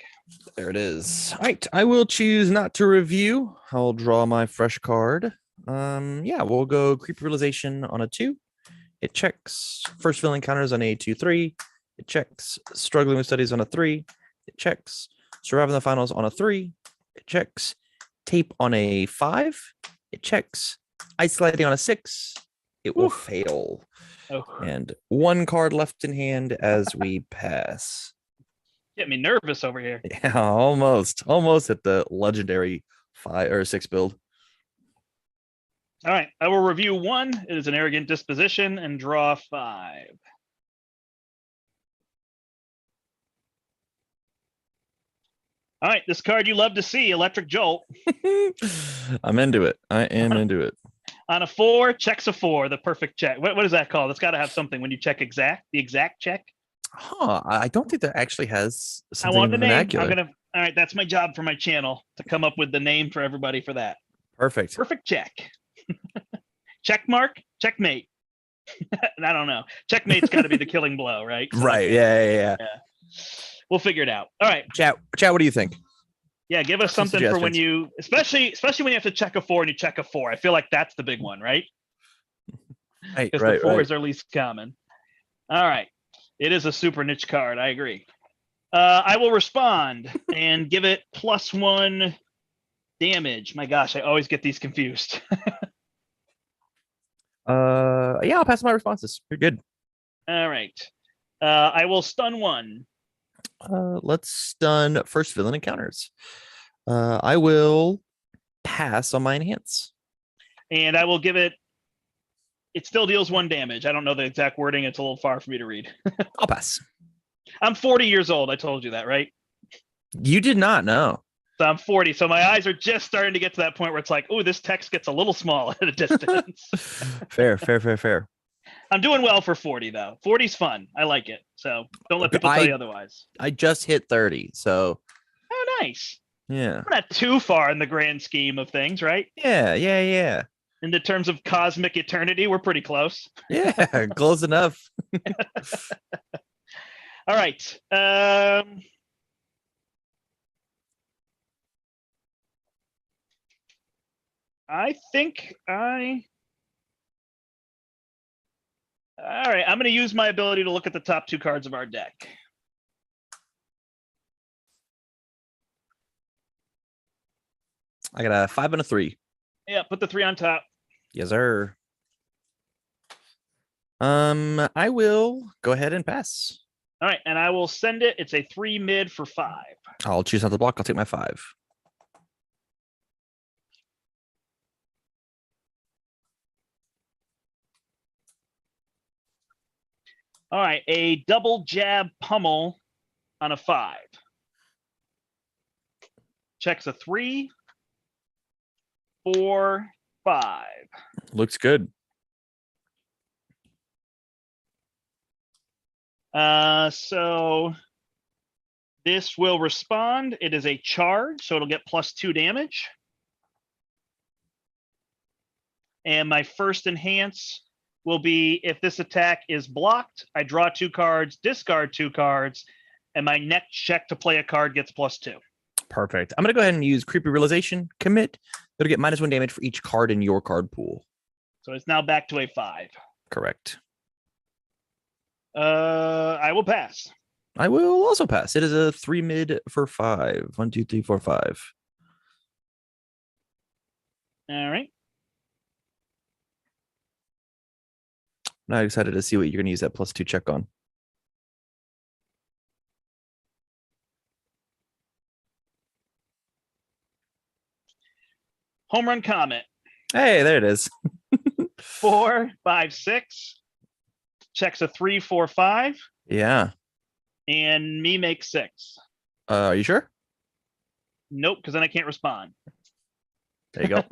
There it is. All right, I will choose not to review. I'll draw my fresh card. Yeah, we'll go creep realization on a 2. It checks first villain counters on a 2/3. It checks struggling with studies on a 3. It checks surviving the finals on a 3. It checks tape on a 5. It checks isolating on a 6. It will fail. Oh. And 1 card left in hand as we pass. Get me nervous over here. Yeah, almost at the legendary 5 or 6 build. All right, I will review 1. It is an arrogant disposition and draw 5. All right, this card you love to see, Electric Jolt. I'm into it. I am into it. On a 4, checks a 4, the perfect check. What is that called? It's got to have something when you check exact, the exact check. Huh, I don't think that actually has something I want the name. vernacular. All right, that's my job for my channel, to come up with the name for everybody for that. Perfect. Perfect check. Check mark, checkmate. I don't know. Checkmate's got to be the killing blow, right? So right. Yeah. We'll figure it out. All right. Chat, what do you think? Yeah, give us something for when you, especially when you have to check a 4 and you check a 4. I feel like that's the big one, right? Right. Because the 4s are least common. All right. It is a super niche card. I agree. I will respond and give it +1 damage. My gosh, I always get these confused. Yeah, I'll pass my responses. You're good. All right. I will stun 1. Let's stun first villain encounters. I will pass on my enhance. And I will give it still deals 1 damage. I don't know the exact wording. It's a little far for me to read. I'll pass. I'm 40 years old. I told you that, right? You did not know. So I'm 40. So my eyes are just starting to get to that point where it's like, oh, this text gets a little small at a distance. Fair. I'm doing well for 40, though. 40's fun. I like it. So don't let people tell you otherwise. I just hit 30. So. Oh, nice. Yeah. We're not too far in the grand scheme of things, right? Yeah. In the terms of cosmic eternity, we're pretty close. Yeah, close enough. All right. I think all right, I'm going to use my ability to look at the top 2 cards of our deck. I got a 5 and a 3. Yeah, put the 3 on top. Yes, sir. I will go ahead and pass. All right, and I will send it. It's a 3 mid for 5. I'll choose not to block. I'll take my 5. All right, a double jab pummel on a 5. Checks a 3, 4, 5. Looks good. So this will respond. It is a charge, so it'll get +2 damage. And my first enhance will be, if this attack is blocked, I draw 2 cards, discard 2 cards, and my next check to play a card gets +2. Perfect. I'm going to go ahead and use Creepy Realization, commit. It'll get -1 damage for each card in your card pool. So it's now back to a 5. Correct. I will pass. I will also pass. It is a 3 mid for 5. 1, 2, 3, 4, 5. All right. Now I'm excited to see what you're going to use that +2 check on. Home Run Comet. Hey, there it is. 4, 5, 6. Checks a 3, 4, 5. Yeah. And me makes 6. Are you sure? Nope, because then I can't respond. There you go.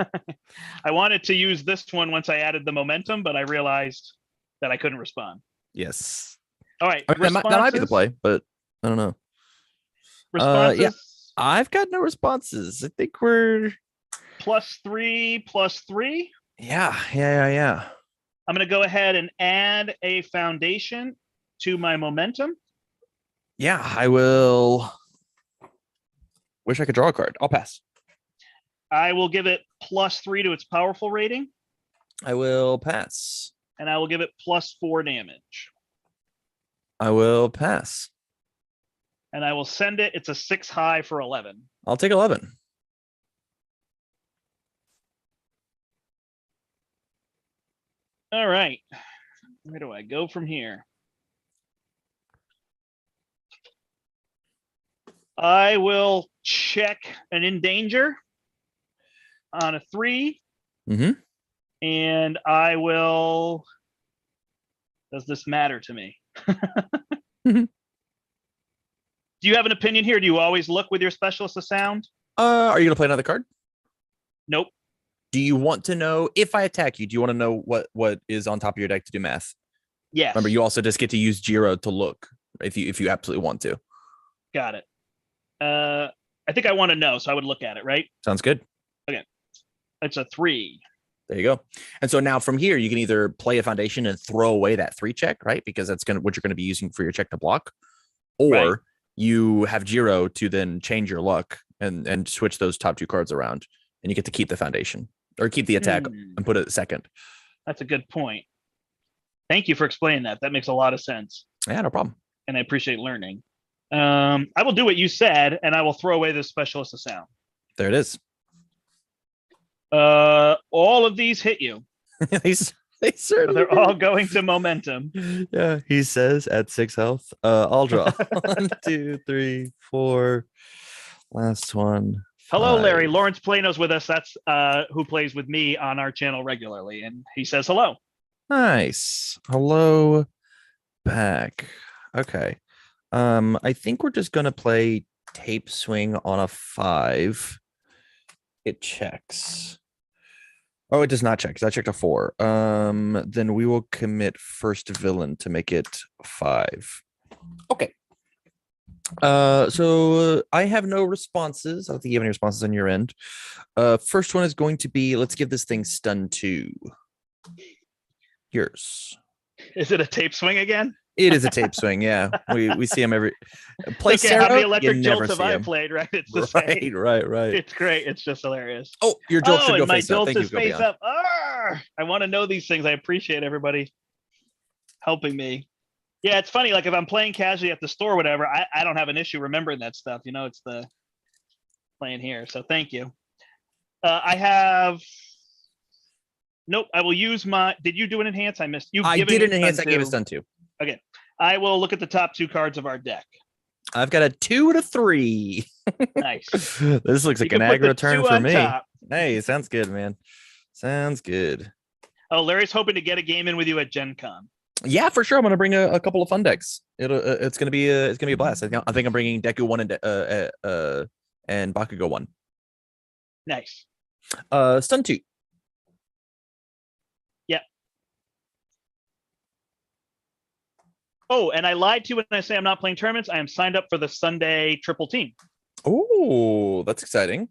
I wanted to use this one once I added the momentum, but I realized that I couldn't respond. Yes. All right. I mean, that might be the play, but I don't know. Responses? Yeah, I've got no responses. I think we're +3, +3. Yeah. I'm going to go ahead and add a foundation to my momentum. Yeah, I will. Wish I could draw a card. I'll pass. I will give it +3 to its powerful rating. I will pass. And I will give it +4 damage. I will pass. And I will send it. It's a 6 high for 11. I'll take 11. All right. Where do I go from here? I will check an endanger on a 3. Mm-hmm. And I will. Does this matter to me? Mm-hmm. Do you have an opinion here? Do you always look with your Specialist of Sound? Are you gonna play another card? Nope. Do you want to know if I attack you? Do you want to know what is on top of your deck to do math? Yes. Remember, you also just get to use Jiro to look if you absolutely want to. Got it. I think I want to know, so I would look at it. Right. Sounds good. Okay. It's a 3. There you go. And so now from here, you can either play a foundation and throw away that 3 check, right? Because that's what you're going to be using for your check to block, or right. You have Jiro to then change your luck and switch those top 2 cards around, and you get to keep the foundation or keep the attack and put it second. That's a good point. Thank you for explaining that. That makes a lot of sense. Yeah, no problem. And I appreciate learning. I will do what you said, and I will throw away the Specialist of Sound. There it is. All of these hit you. They certainly They're all going to momentum. Yeah, he says at 6 health. I'll draw 1, 2, 3, 4. Last one. 5. Hello, Larry. Lawrence Plano's with us. That's who plays with me on our channel regularly, and he says hello. Nice. Hello back. Okay. I think we're just gonna play tape swing on a 5. It checks. Oh, it does not check. I checked a 4. Then we will commit first villain to make it 5. Okay. So I have no responses. I don't think you have any responses on your end. First one is going to be, let's give this thing stun 2. Yours. Is it a tape swing again? It is a tape swing. Yeah, we see him every. Play okay, Sarah, how many electric jolts have I played? Right, it's the same. Right. It's great. It's just hilarious. Oh, your jolt should go face up. Thank you, face up. I want to know these things. I appreciate everybody helping me. Yeah, it's funny. Like if I'm playing casually at the store, or whatever, I don't have an issue remembering that stuff. You know, it's the playing here. So thank you. I have. Nope. I will use my. Did you do an enhance? I missed. I did an enhance. I gave it stun 2. Okay. I will look at the top 2 cards of our deck. I've got a 2 and a 3. Nice. This looks like an aggro turn for me. Top. Hey, sounds good, man. Sounds good. Oh, Larry's hoping to get a game in with you at Gen Con. Yeah, for sure. I'm gonna bring a couple of fun decks. It's gonna be a blast. I think I'm bringing Deku 1 and Bakugo 1. Nice. Stun 2. Yeah. Oh, and I lied to you when I say I'm not playing tournaments. I am signed up for the Sunday triple team. Oh, that's exciting.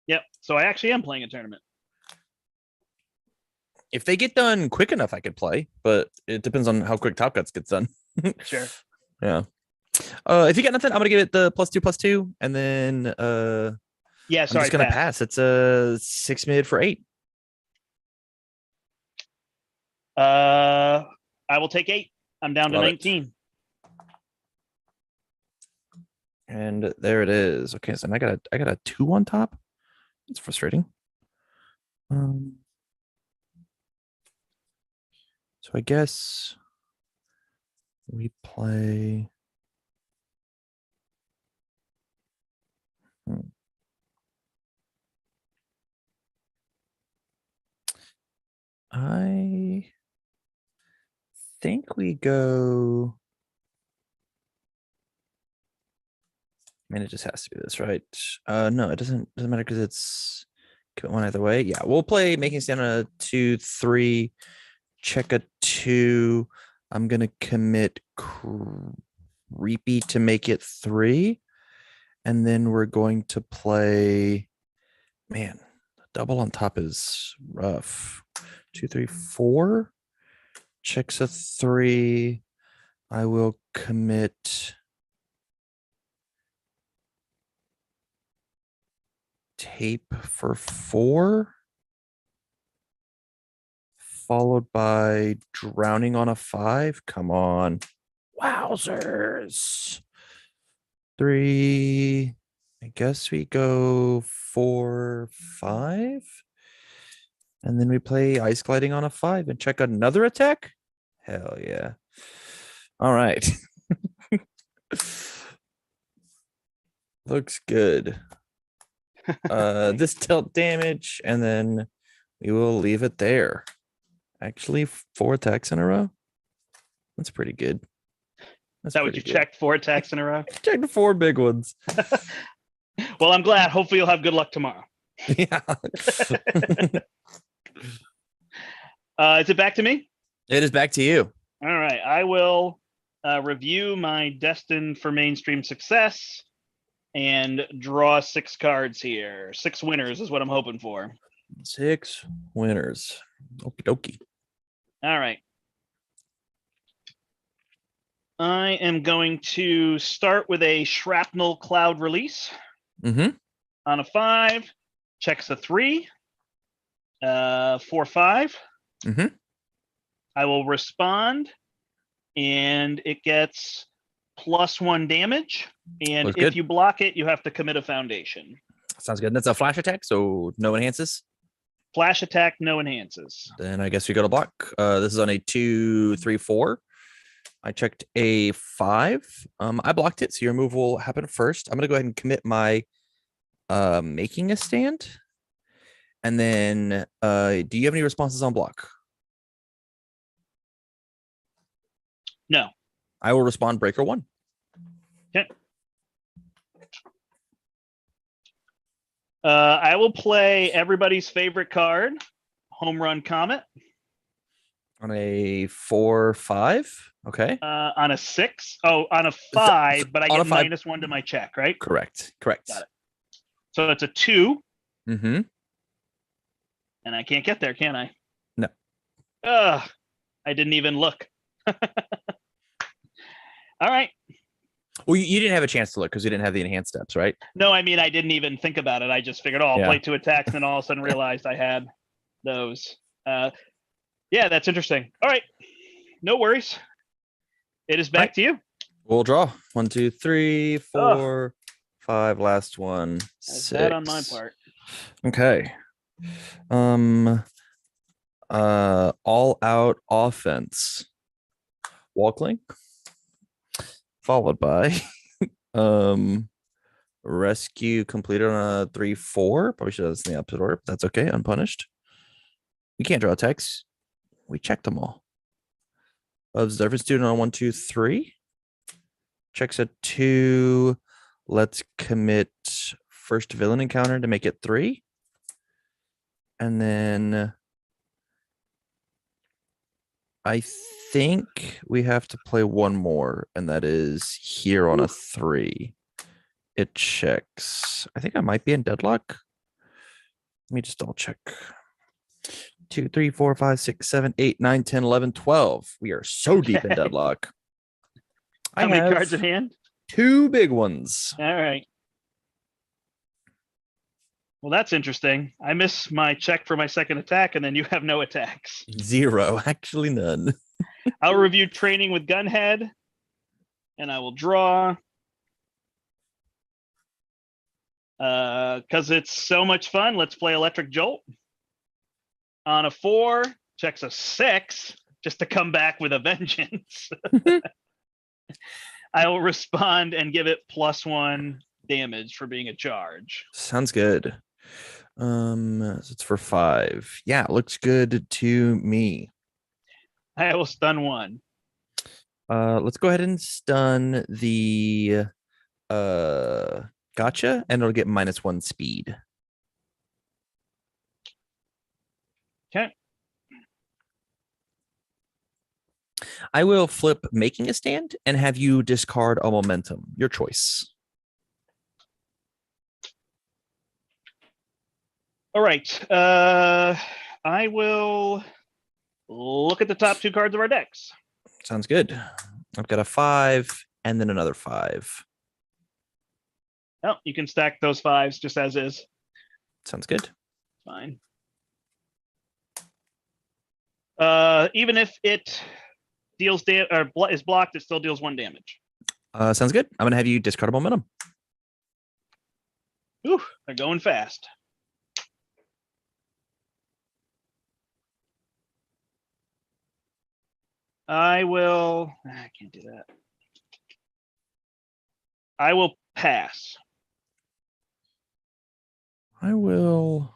Yep. So I actually am playing a tournament. If they get done quick enough, I could play, but it depends on how quick Top Cuts gets done. Sure. Yeah. If you got nothing, I'm gonna give it the +2/+2, and then yeah, sorry, I'm just gonna pass. It's a 6 mid for 8. I will take 8. I'm down to 19. And there it is. Okay, so I got a 2 on top. It's frustrating. So I guess we play. I think we go. I mean, it just has to be this, right? No, it doesn't matter because it's commit one either way. Yeah, we'll play making stand on a 2-3, check a 2. I'm gonna commit creepy to make it 3, and then we're going to play. Man, double on top is rough. 2, 3, 4. Checks a 3. I will commit tape for 4, followed by drowning on a 5. Come on. Wowzers. 3. I guess we go 4, 5. And then we play ice gliding on a 5 and check another attack. Hell yeah. All right. Looks good. This tilt damage, and then we will leave it there. Actually, 4 attacks in a row. That's pretty good. Is that what you checked? 4 attacks in a row? Checked 4 big ones. Well, I'm glad. Hopefully you'll have good luck tomorrow. Yeah. Is it back to me? It is back to you. All right. I will review my destined for mainstream success and draw 6 cards here. 6 winners is what I'm hoping for. 6 winners. Okie dokie. All right. I am going to start with a shrapnel cloud release. Mm-hmm. On a 5, checks a 3. 4, 5. Mm-hmm. I will respond, and it gets +1 damage. And Looks if good. you block it, you have to commit a foundation. Sounds good. That's a flash attack, so no enhances. Flash attack, no enhances. Then I guess we go to block. This is on a 2, 3, 4. I checked a 5. I blocked it, so your move will happen first. I'm gonna go ahead and commit my making a stand. And then do you have any responses on block? No. I will respond breaker 1. Okay. I will play everybody's favorite card, Home Run Comet. On a 4, 5. Okay. On a 6. Oh, on a 5, but I get -1 to my check, right? Correct. Got it. So it's a 2. Mm-hmm. And I can't get there, can I? No. I didn't even look. All right. Well, you didn't have a chance to look because you didn't have the enhanced steps, right? No, I mean, I didn't even think about it. I just figured, I'll play 2 attacks, and then all of a sudden realized I had those. Yeah, that's interesting. All right. No worries. It is back to you. We'll draw. 1, 2, 3, 4, 5. Last one. 6. That on my part. Okay. All out offense. Walkling. Followed by rescue completed on a 3, 4. Probably should have this in the opposite order, but that's okay. Unpunished. We can't draw attacks. We checked them all. Observant student on 1, 2, 3. Checks a 2. Let's commit first villain encounter to make it 3. And then I think we have to play one more, and that is here on a 3. It checks. I think I might be in deadlock. Let me just double check. 2, 3, 4, 5, 6, 7, 8, 9, 10, 11, 12. We are so deep in deadlock. How many cards in hand? 2 big ones. All right. Well, that's interesting. I miss my check for my second attack, and then you have no attacks. 0. Actually, none. I'll review training with Gunhead, and I will draw. Because it's so much fun, let's play Electric Jolt. On a 4, checks a 6, just to come back with a vengeance. I will respond and give it +1 damage for being a charge. Sounds good. So it's for 5. Yeah, looks good to me. I will stun 1. Let's go ahead and stun the gotcha, and it'll get -1 speed. Okay. I will flip making a stand and have you discard a momentum. Your choice. All right. I will look at the top 2 cards of our decks. Sounds good. I've got a 5 and then another 5. Oh, you can stack those 5s just as is. Sounds good. Fine. Even if it deals or is blocked, it still deals 1 damage. Sounds good. I'm gonna have you discard a momentum. Ooh, they're going fast. I will. I can't do that. I will pass. I will.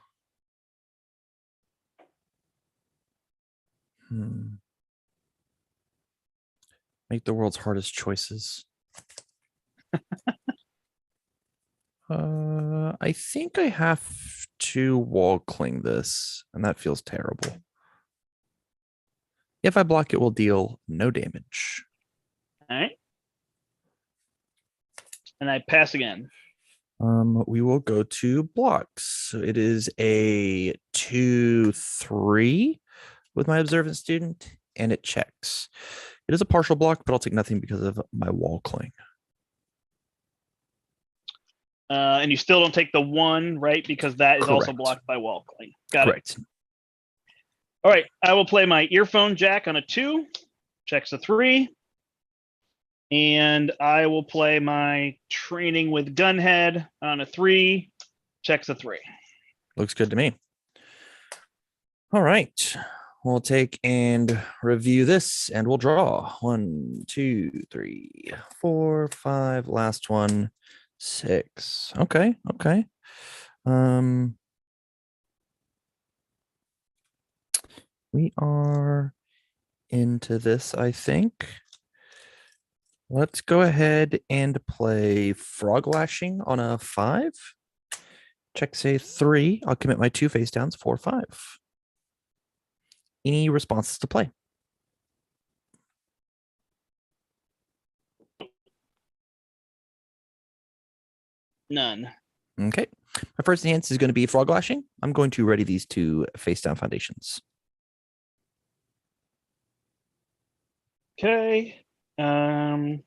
Make the world's hardest choices. I think I have to wall cling this, and that feels terrible. If I block, it will deal no damage. All right. And I pass again. We will go to blocks. So it is a 2/3 with my observant student, and it checks. It is a partial block, but I'll take nothing because of my wall cling. And you still don't take the 1, right? Because that is also blocked by wall cling. Got it. All right. I will play my earphone jack on a 2. Checks a 3. And I will play my training with gunhead on a 3. Checks a 3. Looks good to me. All right. We'll take and review this, and we'll draw 1, 2, 3, 4, 5. Last one, 6. Okay. We are into this, I think. Let's go ahead and play Frog Lashing on a 5. Checks a 3. I'll commit my 2 face downs, 4, 5. Any responses to play? None. Okay. My first enhance is going to be Frog Lashing. I'm going to ready these 2 face down foundations. Okay. I'll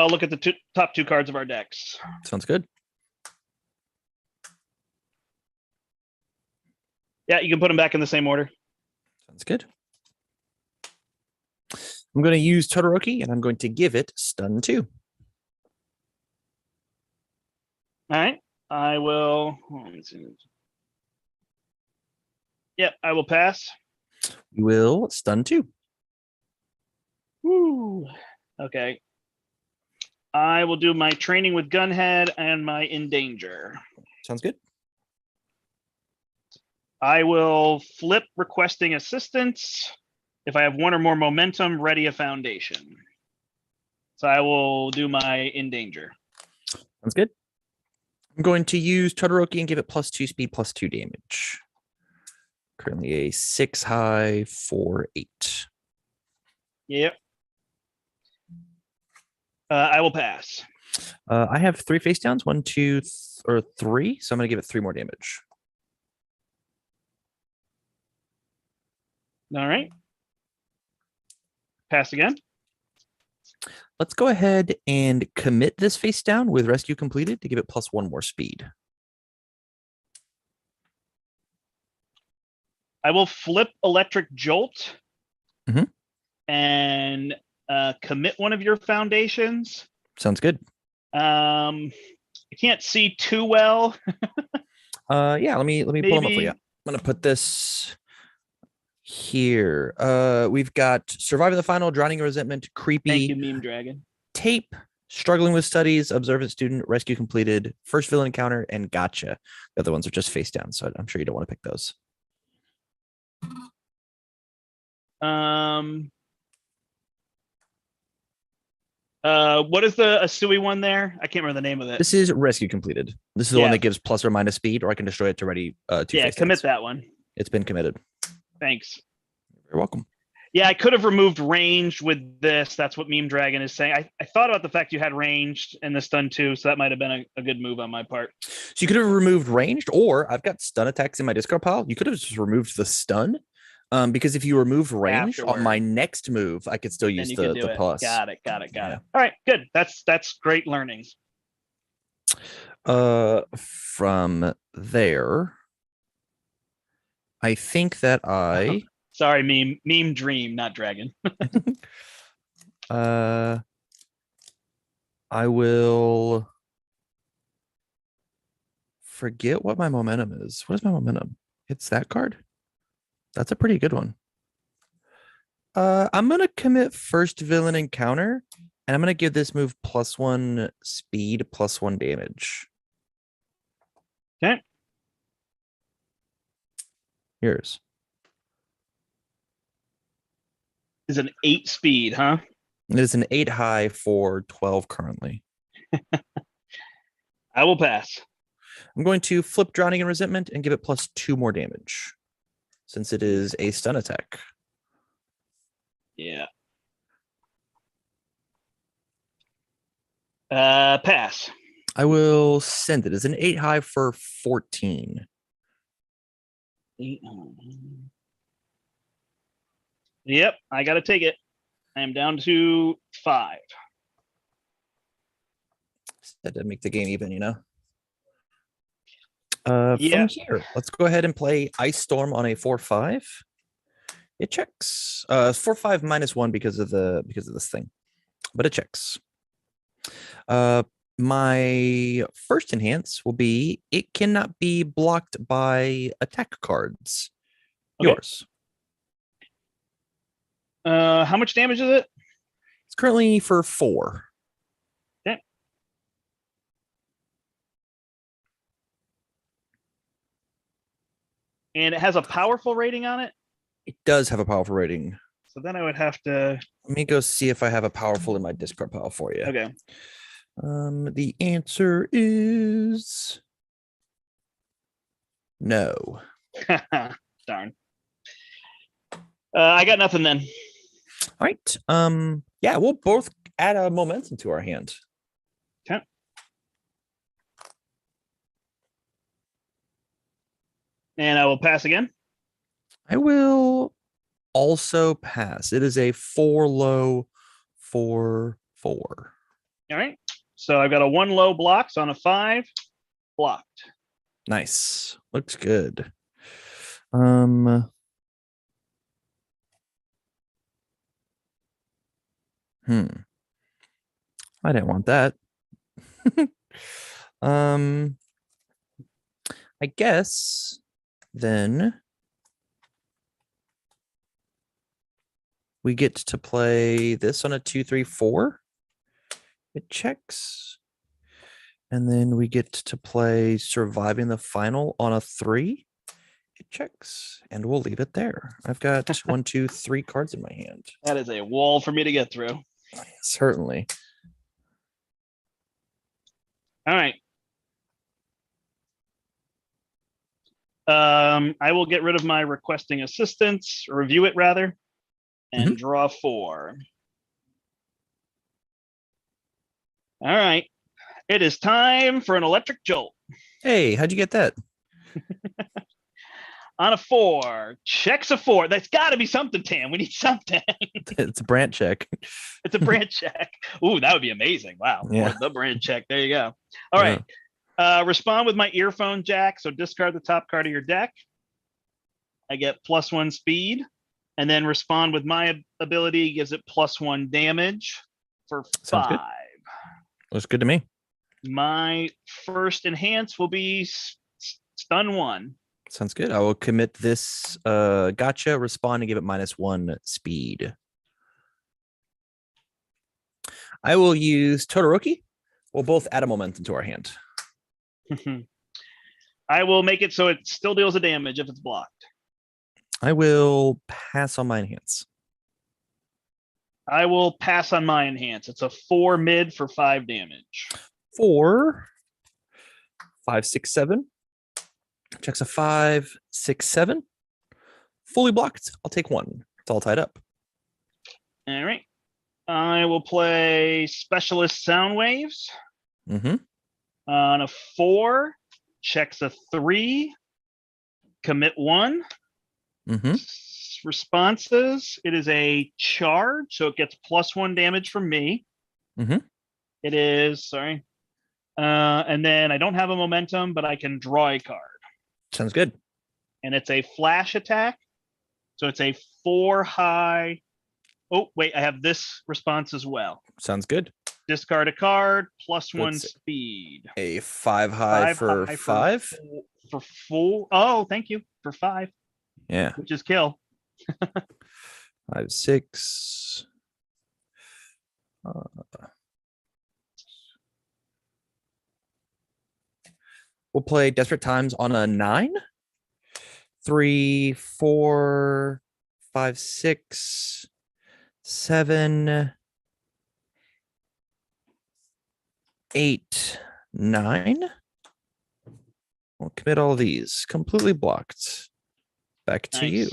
look at the top 2 cards of our decks. Sounds good. Yeah, you can put them back in the same order. Sounds good. I'm going to use Todoroki, and I'm going to give it stun 2. All right. I will. Yep, I will pass. We will stun 2. Woo. Okay. I will do my training with gunhead and my in danger. Sounds good. I will flip requesting assistance. If I have 1 or more momentum, ready a foundation. So I will do my in danger. Sounds good. I'm going to use Todoroki and give it +2 speed, +2 damage. Currently a 6 high, 4, 8. Yep. I will pass. I have 3 face downs, 1, 2, or 3. So I'm going to give it 3 more damage. All right. Pass again. Let's go ahead and commit this face down with rescue completed to give it +1 more speed. I will flip electric jolt and commit one of your foundations. Sounds good. I can't see too well. Yeah, let me pull them up for you. I'm gonna put this here. We've got Survive the Final, Drowning in Resentment, Creepy. Thank you, Meme Dragon. Tape, Struggling with studies, observant student, rescue completed, first villain encounter, and gotcha. The other ones are just face down, so I'm sure you don't want to pick those. What is the Asui one there? I can't remember the name of it. This is rescue completed. This is the one that gives plus or minus speed, or I can destroy it to ready two face commit downs. that one. It's been committed. Thanks. You're welcome. Yeah, I could have removed ranged with this. That's what Meme Dragon is saying. I thought about the fact you had ranged in the stun too, so that might have been a good move on my part. So you could have removed ranged, or I've got stun attacks in my discard pile. You could have just removed the stun, because if you remove range on my next move, I could still use the plus. Got it. All right, good. That's great learnings. From there, I think that I. Sorry, meme dream, not dragon. I will forget what my momentum is. What is my momentum? It's that card. That's a pretty good one. I'm gonna commit first villain encounter, and I'm gonna give this move +1 speed, +1 damage. Okay. Yours. Is an 8 speed, huh? It is an 8 high for 12 currently. I will pass. I'm going to flip Drowning and Resentment and give it +2 more damage, since it is a stun attack. Yeah. Pass. I will send it as an 8 high for 14. 8. Yep, I got to take it. I am down to 5. That did make the game even, you know. From here, let's go ahead and play Ice Storm on a 4/5. It checks. 4/5 -1 because of this thing, but it checks. My first enhance will be it cannot be blocked by attack cards. Okay. Yours. How much damage is it? It's currently for 4. Okay. And it has a powerful rating on it? It does have a powerful rating. So then I would have to... Let me go see if I have a powerful in my discard pile for you. Okay. The answer is no. Darn. I got nothing then. All right. Yeah, we'll both add a momentum to our hand. Okay. And I will pass again. I will also pass. It is a 4 low 4/4. All right. So I've got a 1 low blocks on a 5 blocked. Nice. Looks good. I didn't want that. I guess then we get to play this on a 2/3/4. It checks. And then we get to play Surviving the Final on a 3. It checks. And we'll leave it there. I've got 1, 2, 3 cards in my hand. That is a wall for me to get through. Certainly. All right. I will get rid of my requesting assistance, review it rather, and draw 4. All right. It is time for an electric jolt. Hey, how'd you get that? On a 4, checks a 4. That's got to be something, Tam. We need something. It's a brandt check. It's a brandt check. Ooh, that would be amazing. Wow. Yeah. The brandt check. There you go. All right. Respond with my earphone jack. So discard the top card of your deck. I get +1 speed. And then respond with my ability, gives it +1 damage for 5. Looks good to me. My first enhance will be stun 1. Sounds good. I will commit this gotcha, respond, and give it -1 speed. I will use Todoroki. We'll both add a momentum to our hand. I will make it so it still deals a damage if it's blocked. I will pass on my enhance. I will pass on my enhance. It's a 4 mid for 5 damage. 4, 5, 6, 7. Checks a 5, 6, 7. Fully blocked. I'll take 1. It's all tied up. All right. I will play Specialist Sound Waves. Mm-hmm. On a 4, checks a 3, commit 1. Mm-hmm. Responses. It is a charge, so it gets +1 damage from me. Mm-hmm. It is, sorry. And then I don't have a momentum, but I can draw a card. Sounds good. And it's a flash attack. So it's a 4 high. Oh, wait, I have this response as well. Sounds good. Discard a card, +1 That's speed. A 5 high for 5? For 4. Oh, thank you. For 5. Yeah. Which is kill. 5, 6. We'll play Desperate Times on a 9. 3, 4, 5, 6, 7, 8, 9. We'll commit all these. Completely blocked. Back to you.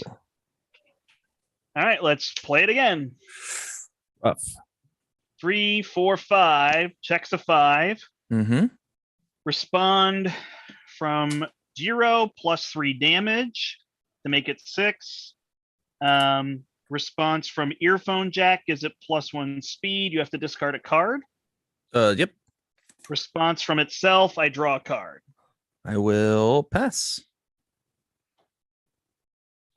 All right, let's play it again. Rough. 3, 4, 5. Checks a 5. Mm-hmm. Respond from 0 +3 damage to make it 6. Response from Earphone Jack gives it +1 speed. You have to discard a card. Yep. Response from itself, I draw a card. I will pass.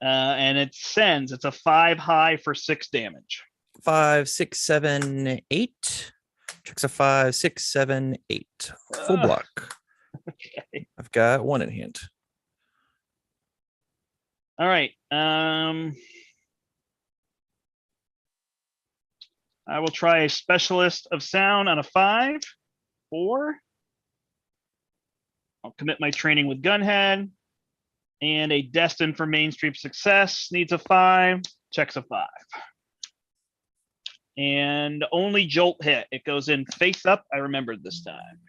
And it sends. It's a 5 high for 6 damage. 5, 6, 7, 8. Checks a 5, 6, 7, 8. Full block. Okay. I've got 1 in hand. All right. I will try a Specialist of Sound on a 5, 4. I'll commit my training with Gunhead. And a Destined for Mainstream Success needs a 5, checks a 5. And only Jolt hit. It goes in face up. I remembered this time.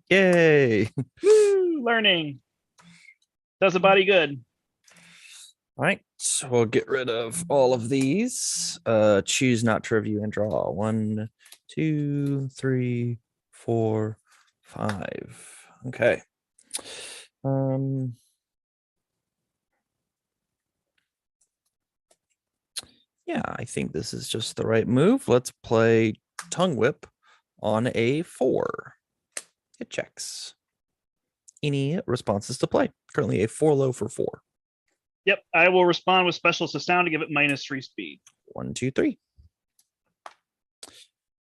Yay. Woo, learning. Does a body good. All right. So we'll get rid of all of these. Choose not to review and draw. 1, 2, 3, 4, 5. Okay. Yeah, I think this is just the right move. Let's play Tongue Whip on a 4. It checks. Any responses to play? Currently a 4 low for 4. Yep, I will respond with Specialist of Sound to give it -3 speed. 1, 2, 3.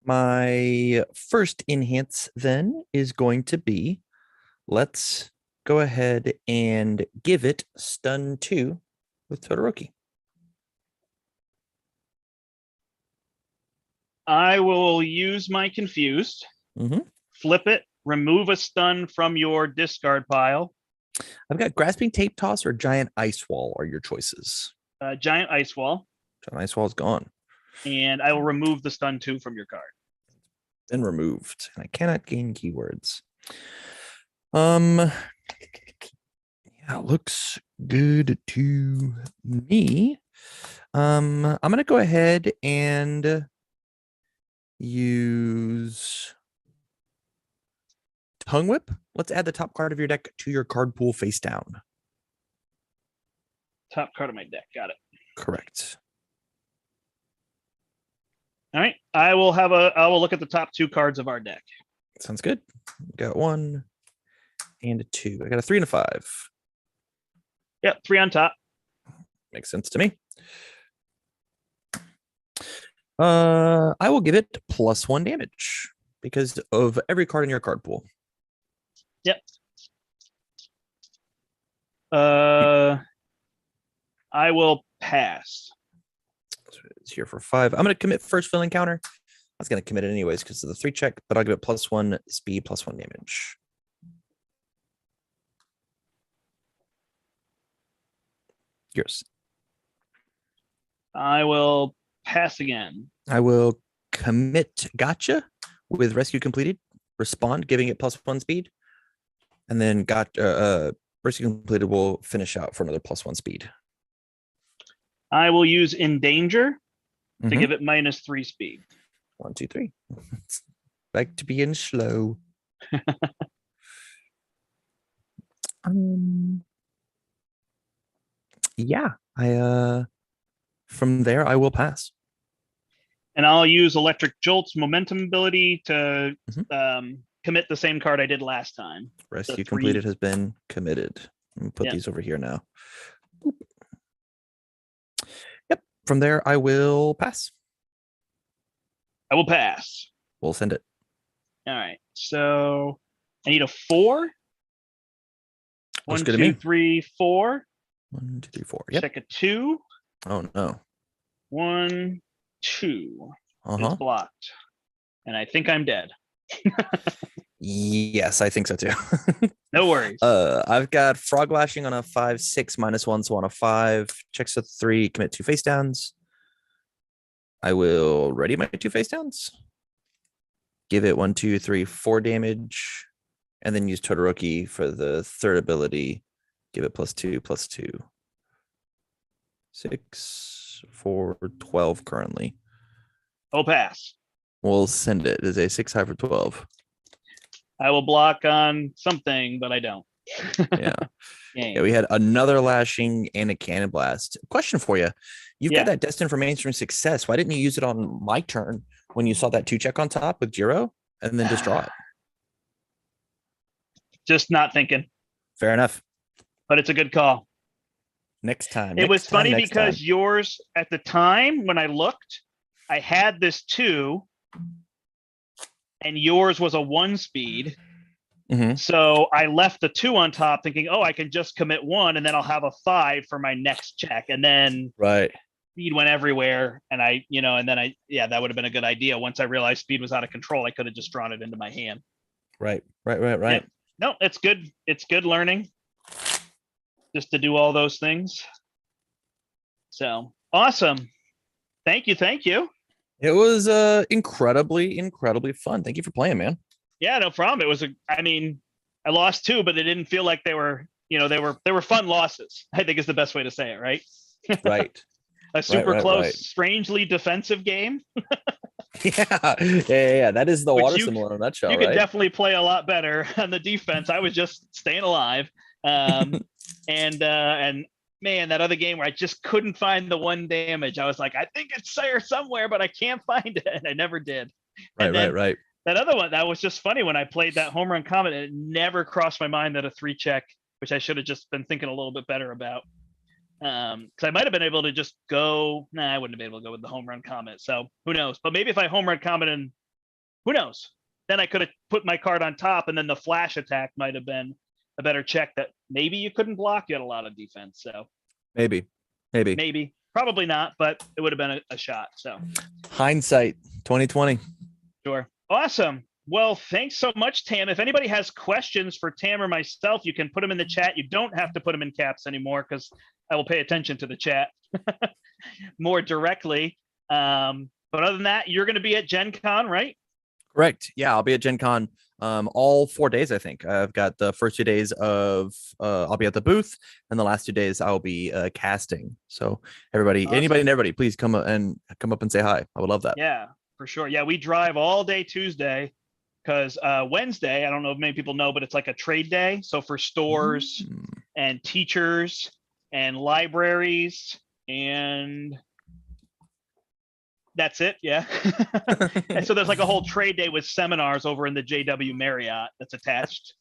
My first enhance then is going to be, let's go ahead and give it stun 2 with Todoroki. I will use my Confused, flip it, remove a stun from your discard pile. I've got Grasping Tape Toss or Giant Ice Wall are your choices. Giant Ice Wall. Giant Ice Wall is gone. And I will remove the stun 2 from your card. Been removed, and I cannot gain keywords. Yeah, looks good to me. I'm gonna go ahead and use Tongue Whip. Let's add the top card of your deck to your card pool face down. Top card of my deck. Got it. Correct. All right. I will look at the top 2 cards of our deck. Sounds good. Got 1 and a 2. I got a 3 and a 5. Yep, 3 on top. Makes sense to me. I will give it +1 damage because of every card in your card pool. Yep. I will pass. It's here for 5. I'm going to commit first fill encounter. was going to commit it anyways because of the 3 check, but I'll give it +1 speed, +1 damage. Yours. I will pass again. I will commit gotcha with rescue completed. Respond, giving it +1 speed. And then rescue completed will finish out for another +1 speed. I will use endanger to give it -3 speed. 1, 2, 3. Back to being slow. Yeah, from there I will pass. And I'll use Electric Jolt's momentum ability to commit the same card I did last time. Rescue completed has been committed. Let me put these over here now. Boop. Yep. From there, I will pass. I will pass. We'll send it. All right. So I need a 4. Looks 1, good 2, to me. 3, 4. 1, 2, 3, 4. Yep. Check a 2. Oh no. 1, 2. It's blocked. And I think I'm dead. Yes, I think so too. No worries. I've got frog lashing on a 5, 6, -1, so on a 5. Checks a 3, commit 2 face downs. I will ready my 2 face downs. Give it 1, 2, 3, 4 damage. And then use Todoroki for the 3rd ability. Give it +2, +2. 6, 4, 12 currently. I'll pass. We'll send it. It is a 6 high for 12. I will block on something, but I don't. Yeah, we had another lashing and a cannon blast. Question for you. You've got that destined for mainstream success. Why didn't you use it on my turn when you saw that 2 check on top with Jiro and then just draw it? Just not thinking. Fair enough. But it's a good call. Next time. It was funny because yours at the time when I looked, I had this 2 and yours was a 1 speed. So I left the 2 on top thinking, oh, I can just commit 1 and then I'll have a 5 for my next check. And then speed went everywhere. And that would have been a good idea. Once I realized speed was out of control, I could have just drawn it into my hand. Right. Yep. No, it's good. It's good learning just to do all those things. So awesome. Thank you. It was incredibly fun. Thank you for playing, man. Yeah, no problem. It was I lost 2, but they didn't feel like they were fun losses, I think is the best way to say it, right? Right. A super close, strangely defensive game. Yeah. That is the water symbol in a nutshell. You could definitely play a lot better on the defense. I was just staying alive. And man, that other game where I just couldn't find the 1 damage. I was like, I think it's there somewhere, but I can't find it. And I never did. Right. That other one, that was just funny when I played that home run comet. It never crossed my mind that a 3 check, which I should have just been thinking a little bit better about. Because I might have been able to just go. Nah, I wouldn't have been able to go with the home run comet. So who knows? But maybe if I home run comet and who knows? Then I could have put my card on top, and then the flash attack might have been a better check that maybe you couldn't block. You had a lot of defense. So maybe. Probably not, but it would have been a shot. So hindsight 2020. Sure. Awesome. Well, thanks so much, Tam. If anybody has questions for Tam or myself, you can put them in the chat. You don't have to put them in caps anymore because I will pay attention to the chat more directly. But other than that, you're going to be at Gen Con, right? Correct. Yeah, I'll be at Gen Con all 4 days, I think. I've got the first 2 days of I'll be at the booth, and the last 2 days I'll be casting. So anybody and everybody, please come up and say hi. I would love that. Yeah, for sure. Yeah, we drive all day Tuesday because Wednesday, I don't know if many people know, but it's like a trade day. So for stores and teachers and libraries, and that's it. Yeah. And so there's like a whole trade day with seminars over in the JW Marriott that's attached.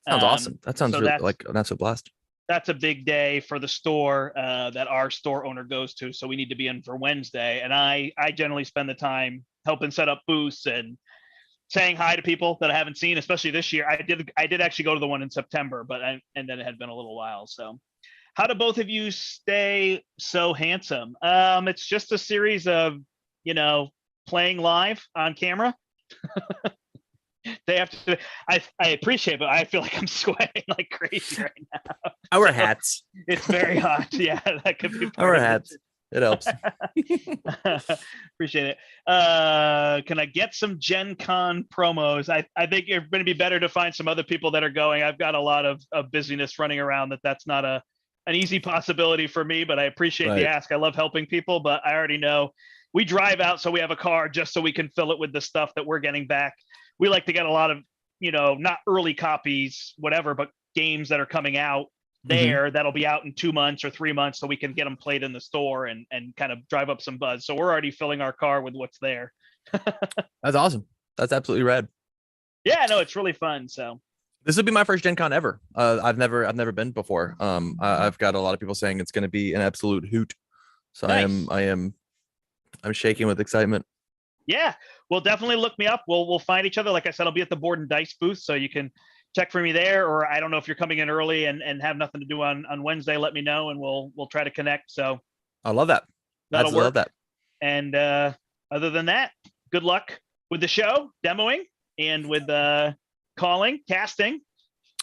Sounds awesome. That sounds really like that's a blast. That's a big day for the store that our store owner goes to. So we need to be in for Wednesday. And I generally spend the time helping set up booths and saying hi to people that I haven't seen, especially this year. I did actually go to the one in September, and then it had been a little while. So how do both of you stay so handsome? It's just a series of, playing live on camera. They have to. I appreciate it, but I feel like I'm sweating like crazy right now. I wear hats. It's very hot. Yeah, that could be. I wear hats. It helps. Appreciate it. Can I get some Gen Con promos? I think it's going to be better to find some other people that are going. I've got a lot of busyness running around that's not an easy possibility for me, but I appreciate the ask. I love helping people, but I already know we drive out so we have a car just so we can fill it with the stuff that we're getting back. We like to get a lot of, not early copies, whatever, but games that are coming out there that'll be out in 2 months or 3 months so we can get them played in the store and kind of drive up some buzz. So we're already filling our car with what's there. That's awesome. That's absolutely rad. Yeah, no, it's really fun. So this will be my first Gen Con ever. I've never been before. I've got a lot of people saying it's going to be an absolute hoot. So nice. I'm shaking with excitement. Yeah, well, definitely look me up. We'll find each other. Like I said, I'll be at the Board and Dice booth, so you can check for me there. Or I don't know if you're coming in early and have nothing to do on Wednesday. Let me know, and we'll try to connect. So I love that. That'll work. Love that. And other than that, good luck with the show, demoing, and with calling, casting.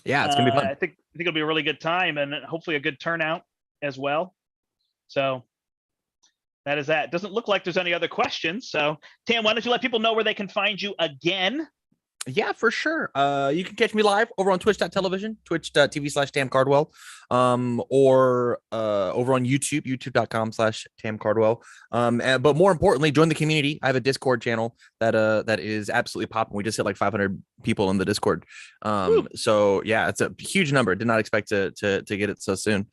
Yeah, it's gonna be fun. I think it'll be a really good time and hopefully a good turnout as well. So that is that. It doesn't look like there's any other questions. So Tam, why don't you let people know where they can find you again? Yeah, for sure. You can catch me live over on twitch.tv, twitch.tv/Tam Cardwell, or over on YouTube, youtube.com/Tam Cardwell. But more importantly, join the community. I have a Discord channel that is absolutely popping. We just hit like 500 people in the Discord. So yeah, it's a huge number. Did not expect to get it so soon.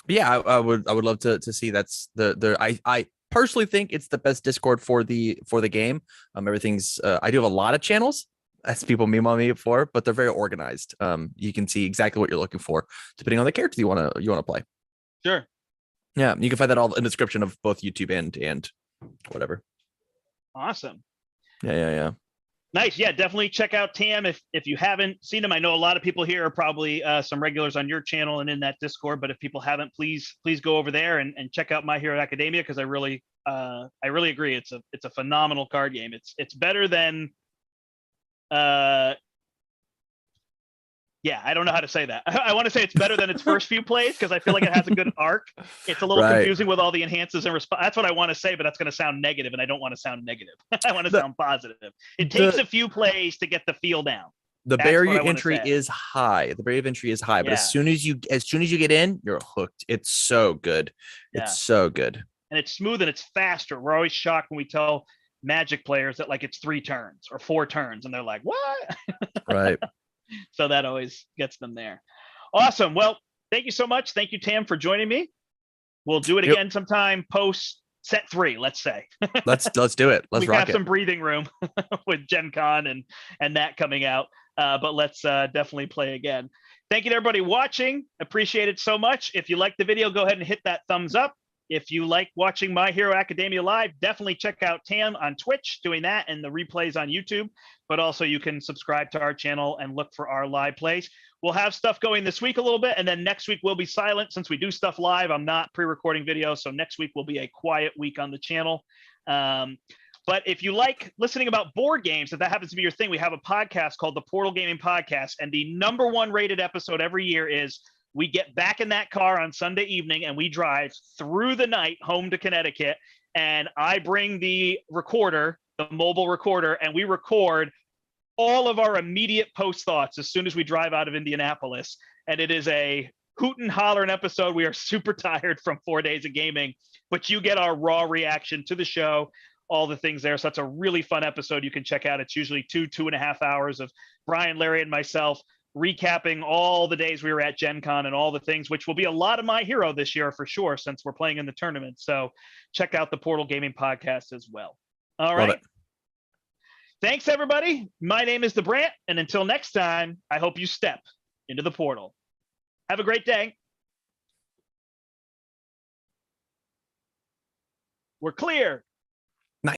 Yeah, I would love to see. That's I personally think it's the best Discord for the game. Everything's I do have a lot of channels, as people meme on me for, but they're very organized. You can see exactly what you're looking for depending on the character you want to play. Sure. Yeah, you can find that all in the description of both YouTube and whatever. Awesome. Yeah. Nice. Yeah, definitely check out Tam if you haven't seen him. I know a lot of people here are probably some regulars on your channel and in that Discord, but if people haven't, please go over there and check out My Hero Academia, because I really agree. It's a phenomenal card game. It's better than yeah, I don't know how to say that. I want to say it's better than its first few plays because I feel like it has a good arc. It's a little confusing with all the enhances and response. That's what I want to say, but that's going to sound negative, and I don't want to sound negative. I want to sound positive. It takes a few plays to get the feel down. The barrier entry is high. The barrier of entry is high, but as soon as you get in, you're hooked. It's so good. It's so good. And it's smooth and it's faster. We're always shocked when we tell Magic players that like it's 3 turns or 4 turns, and they're like, "What?" Right. So that always gets them there. Awesome. Well, thank you so much. Thank you, Tam, for joining me. We'll do it again sometime post set 3, let's say. Let's do it. Let's rock it. We have some breathing room with Gen Con and that coming out. But let's definitely play again. Thank you to everybody watching. Appreciate it so much. If you like the video, go ahead and hit that thumbs up. If you like watching My Hero Academia live, definitely check out Tam on Twitch doing that and the replays on YouTube. But also you can subscribe to our channel and look for our live plays. We'll have stuff going this week a little bit, and then next week we'll be silent since we do stuff live. I'm not pre-recording videos, so next week will be a quiet week on the channel. But if you like listening about board games, if that happens to be your thing, we have a podcast called the Portal Gaming Podcast, and the #1 rated episode every year is we get back in that car on Sunday evening and we drive through the night home to Connecticut, and I bring the recorder, the mobile recorder, and we record all of our immediate post thoughts as soon as we drive out of Indianapolis. And it is a hoot and hollering episode. We are super tired from 4 days of gaming, but you get our raw reaction to the show, all the things there. So that's a really fun episode you can check out. It's usually 2.5 hours of Brian, Larry, and myself recapping all the days we were at Gen Con and all the things, which will be a lot of My Hero this year for sure, since we're playing in the tournament. So check out the Portal Gaming Podcast as well. All right. Thanks, everybody. My name is the Brandt, and until next time, I hope you step into the portal. Have a great day. We're clear.